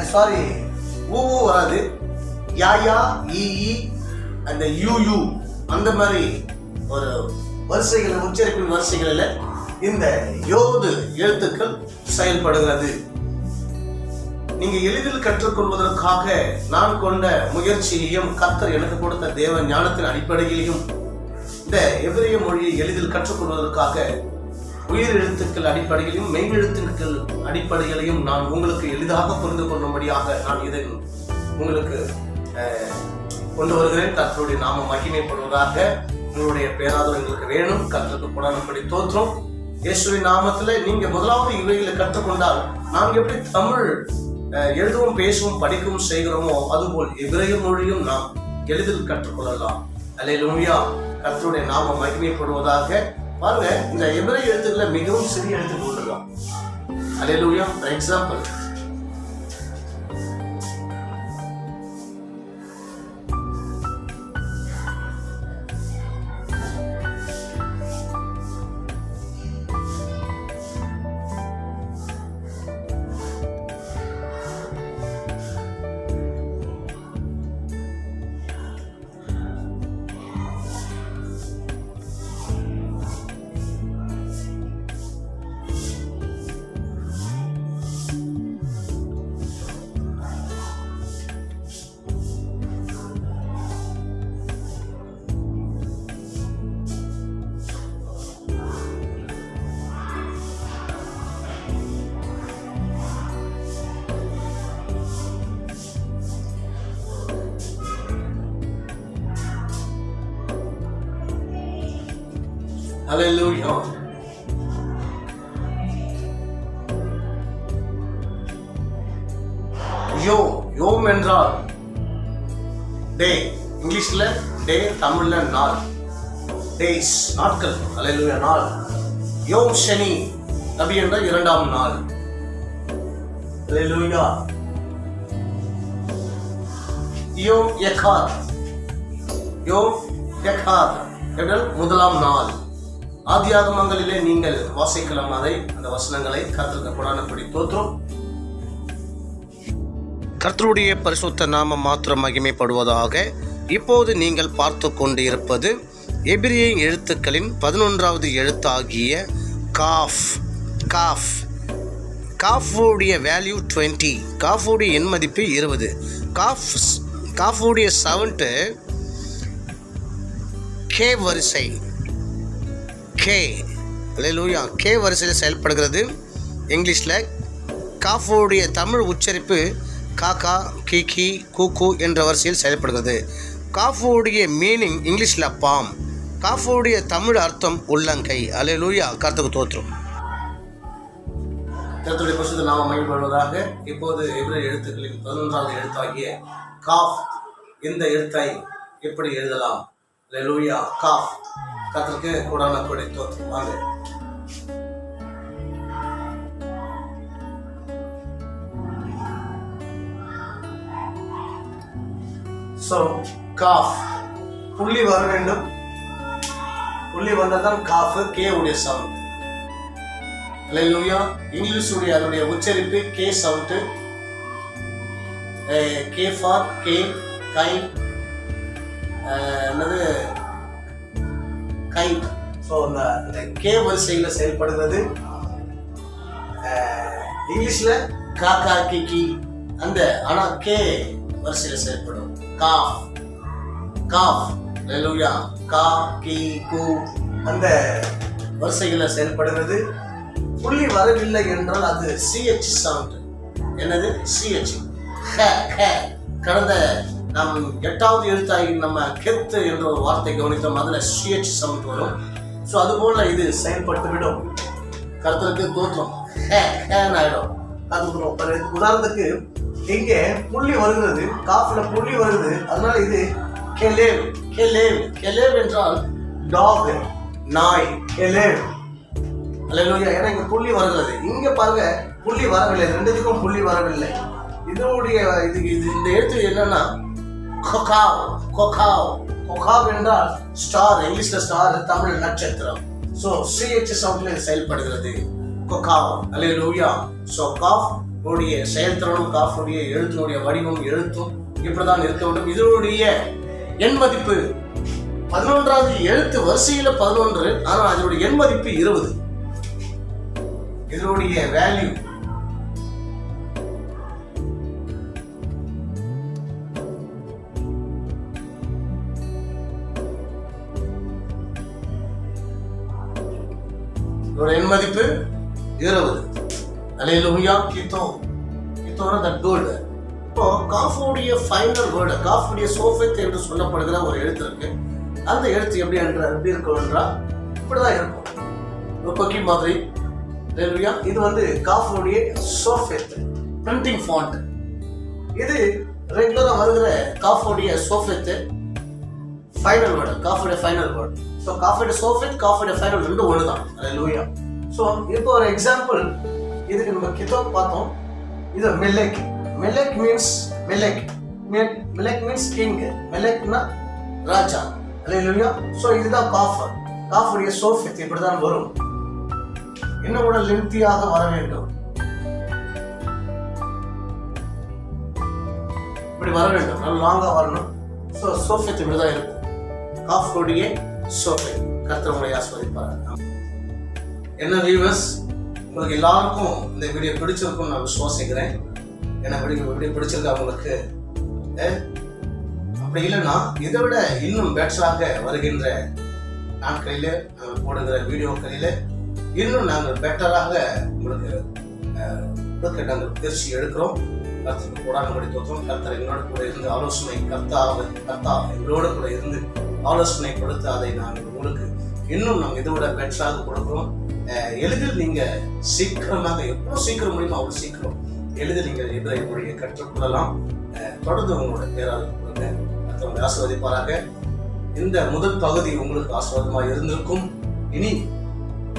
சாரி ஊ ஊ வராது. யா யா, இ இ, அந்த யூ யூ, அந்த மாதிரி ஒரு வரிசைகள், உச்சரிப்பின் வரிசைகளில் இந்த யோது எழுத்துக்கள் செயல்படுகிறது. நீங்க எளிதில் கற்றுக்கொள்வதற்காக நான் கொண்ட முயற்சியையும் கர்த்தர் எனக்கு கொடுத்த தேவ ஞானத்தின் அடிப்படையிலையும் இந்த எபிரேய மொழியை எளிதில் கற்றுக்கொள்வதற்காக உயிர் எழுத்துக்கள் அடிப்படையிலும் மெய் எழுத்துக்கள் அடிப்படையிலையும் நான் உங்களுக்கு எளிதாக புரிந்து கொள்ளும்படியாக நான் இதை உங்களுக்கு கொண்டு வருகிறேன். கர்த்தருடைய நாம மகிமைப்படுவதாக. உங்களுடைய பேராதரவு எங்களுக்கு வேணும். கர்த்தருக்கு புராணப்படி தோற்றும். இயேசுவின் நாமத்துல நீங்க முதலாவது இவைகளை கற்றுக்கொண்டால் நாம் எப்படி தமிழ் எழுதவும் பேசவும் படிக்கவும் செய்கிறோமோ அதுபோல் எபிரேய மொழியும் நாம் எளிதில் கற்றுக்கொள்ளலாம். அல்லேலூயா. கர்த்தருடைய நாம மகிமைப்படுவதாக. பாருங்க, இந்த எபிரேய எழுத்துக்களை மிகவும் சிறிய எழுத்துக்கள் உள்ளதான். அல்லேலூயா. For example, Hallelujah. யோம் என்றால் டே, இங்கிலீஷ்ல டே, தமிழ்ல நாள். டேஸ், நாட்கள். ஹல்லேலூயா. நாள். யோம் சனி, நபி என்ற 2ஆம் நாள். ஹல்லேலூயா. யோம் எகாத், யோம் எகாத் என்றால் 1ஆம் நாள். ஆதியாகமங்களிலே நீங்கள் வாசிக்கலாம் அதை, அந்த வசனங்களை. கர்த்தருக்கு புராணப்படி தோற்றும். கர்த்தருடைய பரிசுத்த நாமம் மாத்திரம் மகிமைப்படுவதாக. இப்போது நீங்கள் பார்த்து கொண்டு இருப்பது எபிரேய எழுத்துக்களின் 11வது எழுத்தாகிய காஃப். காஃப். காஃபுடைய வேல்யூ 20. காஃபுடைய எண் மதிப்பு 20. காஃபுடைய சவுண்ட் கே வரிசை. கே. அல்லேலூயா. கே வரிசையில் செயல்படுகிறது. இங்கிலீஷில் காஃபுடைய தமிழ் உச்சரிப்பு காக்கா, கீகி, கூக்கு என்ற வரிசையில் செயல்படுகிறது. காஃபுடைய மீனிங் இங்கிலீஷில் பாம். காஃபுடைய தமிழ் அர்த்தம் உள்ளங்கை. அல்லேலூயா. கர்த்தருக்கு தோற்றும். கர்த்தருடைய பரிசுத்த நாமம் மகிமைப்படுவதாக. இப்போது எபிரேய எழுத்துக்களின் 11வது எழுத்தாகிய காஃப், இந்த எழுத்தை எப்படி எழுதலாம்? அல்லேலூயா. காஃப். கர்த்தருக்கு கொடான கொடை தோத்திரம். வாங்க. So, காஃப் புள்ளி வர வேண்டும். புள்ளி வந்ததான் காஃப், கே உடைய சவுண்ட். அல்லேலூயா. இங்கிலீஷ் உடைய அதனுடைய உச்சரிப்பு K sound. K for K, kind, என்னது கைண்ட். ஸோ அந்த கே வரிசையில் செயல்படுகிறது. இங்கிலீஷ்ல காக்கா கிக்கி அந்த, ஆனா கே வரிசையில் செயல்படும். Kaph, kaph. அல்லேலூயா. கா கி கு அந்த வரிசைகளில் செயல்படுகிறது. புள்ளி வரவில்லை என்றால் அது CH சவுண்ட். என்னது? CH. கடந்த நாம் 8வது எழுத்தாகி நம்ம கெத்து என்ற ஒரு வார்த்தை கவனித்தோம். அதுல CH சவுண்ட் வரும். ஸோ அது போல இது செயல்பட்டு விடும். கர்த்தருக்கு தோற்றம் ஆயிடும். உதாரணத்துக்கு இங்கே புள்ளி வருகிறது, காஃப்ல புள்ளி வருது, அதனால இது கெலேவ். கெலேவ், கெலேவ் என்றால் டாக், நாய். கெலேவ். அல்லேலூயா. ஏன்னா இங்க புள்ளி வருகிறது. இங்க பாருங்க புள்ளி வரவில்லை, ரெண்டுத்துக்கும் புள்ளி வரவில்லை. இதனுடைய இது இந்த எழுத்து என்னன்னா கொகாவ். கொகாவ், கொகாவ் என்றால் ஸ்டார். இங்கிலீஷ்ல ஸ்டார், தமிழ் நட்சத்திரம். ஸோ CH சவுண்ட்ல செயல்படுகிறது. கொகாவ். அல்லேலூயா. ஸோ காஃப் உடைய செயல்திறனும் காஃப் உடைய எழுத்தினுடைய வடிவம் எழுத்தும் இப்படிதான் இருக்க வேண்டும். இதனுடைய எண் மதிப்பு 11வது எழுத்து வரிசையில 11, ஆனா அதனுடைய எண் மதிப்பு 20. இதனுடைய வேல்யூ எண் மதிப்பு 20. அல்லேலூயா. கித்தோ, கித்தோனா தட் குட். இப்போ காஃபுடைய ஃபைனல் வேர்டு, காஃபுடைய சோஃபெத் என்று சொல்லப்படுகிற ஒரு எழுத்து இருக்கு. அந்த எழுத்து எப்படி இருக்கும் என்றால் இப்படிதான் இருக்கும், ஒரு கொக்கி மாதிரி. அல்லேலூயா. இது வந்து காஃபுடைய சோஃபெத் பிரிண்டிங் ஃபாண்ட். இது ரெகுலரா வருகிற காஃபுடைய சோஃபெத் ஃபைனல் வேர்டு, காஃபுடைய ஃபைனல் வேர்டு. ஸோ காஃபுடைய சோஃபெத், காஃபுடைய ஃபைனல் ரெண்டும் ஒன்று தான். அல்லேலூயா. ஸோ இப்போ ஒரு எக்ஸாம்பிள் இதுக்கு நம்ம கிதாப் பார்த்தோம். இது மெலெக். மெலெக் மீன்ஸ் மெலெக். மெலெக் மீன்ஸ் கிங். மெலெக்னா ராஜா. அல்லேலூயா. ஸோ இதுதான் காஃப். காஃபுடைய சோஃபெத் இப்படிதான் வரும். இன்னும் கூட லென்த்தியாக வர வேண்டும், இப்படி வர வேண்டும், நல்ல லாங்கா வரணும். ஸோ சோஃபெத் இப்படிதான் இருக்கும். காஃபுடைய சோஃபெத். கர்த்தர் உங்களை ஆசீர்வதிப்பார். என்ன வியூவர்ஸ், உங்களுக்கு எல்லாருக்கும் இந்த வீடியோ பிடிச்சிருக்கும்னு நான் விசுவாசிக்கிறேன். ஏன்னா வீடியோ பிடிச்சிருக்கா உங்களுக்கு? அப்படி இல்லைன்னா இதை விட இன்னும் பெட்டராக வருகின்ற நாட்களில் நாங்கள் போடுகிற வீடியோக்களில் இன்னும் நாங்கள் பெட்டராக உங்களுக்கு நாங்கள் முயற்சி எடுக்கிறோம். கர்த்தருக்கு கூடாதபடி தோற்றம். கர்த்தர் எங்களோட கூட இருந்து ஆலோசனை, கர்த்தா எங்களோட கூட இருந்து ஆலோசனை கொடுத்து அதை நாங்கள் உங்களுக்கு இன்னும் நாங்கள் இதை விட பெட்டராக கொடுக்குறோம். எளிதில் நீங்க சீக்கிரமாக, எவ்வளவு சீக்கிரம் முடியுமோ அவ்வளவு சீக்கிரம் எளிதில் நீங்கள் எபிரேய மொழியை கற்றுக்கொள்ளலாம். தொடர்ந்து உங்களோட பேரால் கொடுங்க. மற்றவங்க ஆசீர்வதிப்பாராக. இந்த முதல் பகுதி உங்களுக்கு ஆசீர்வாதமாக இருந்திருக்கும். இனி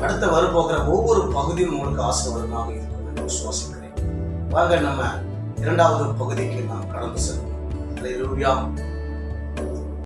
அடுத்த வரப்போகிற ஒவ்வொரு பகுதியும் உங்களுக்கு ஆசீர்வாதமாக இருக்கும் என்று விசுவாசிக்கிறேன். வாங்க நம்ம 2வது பகுதிக்கு நாம் கடந்து செல்வோம். அல்லேலூயா.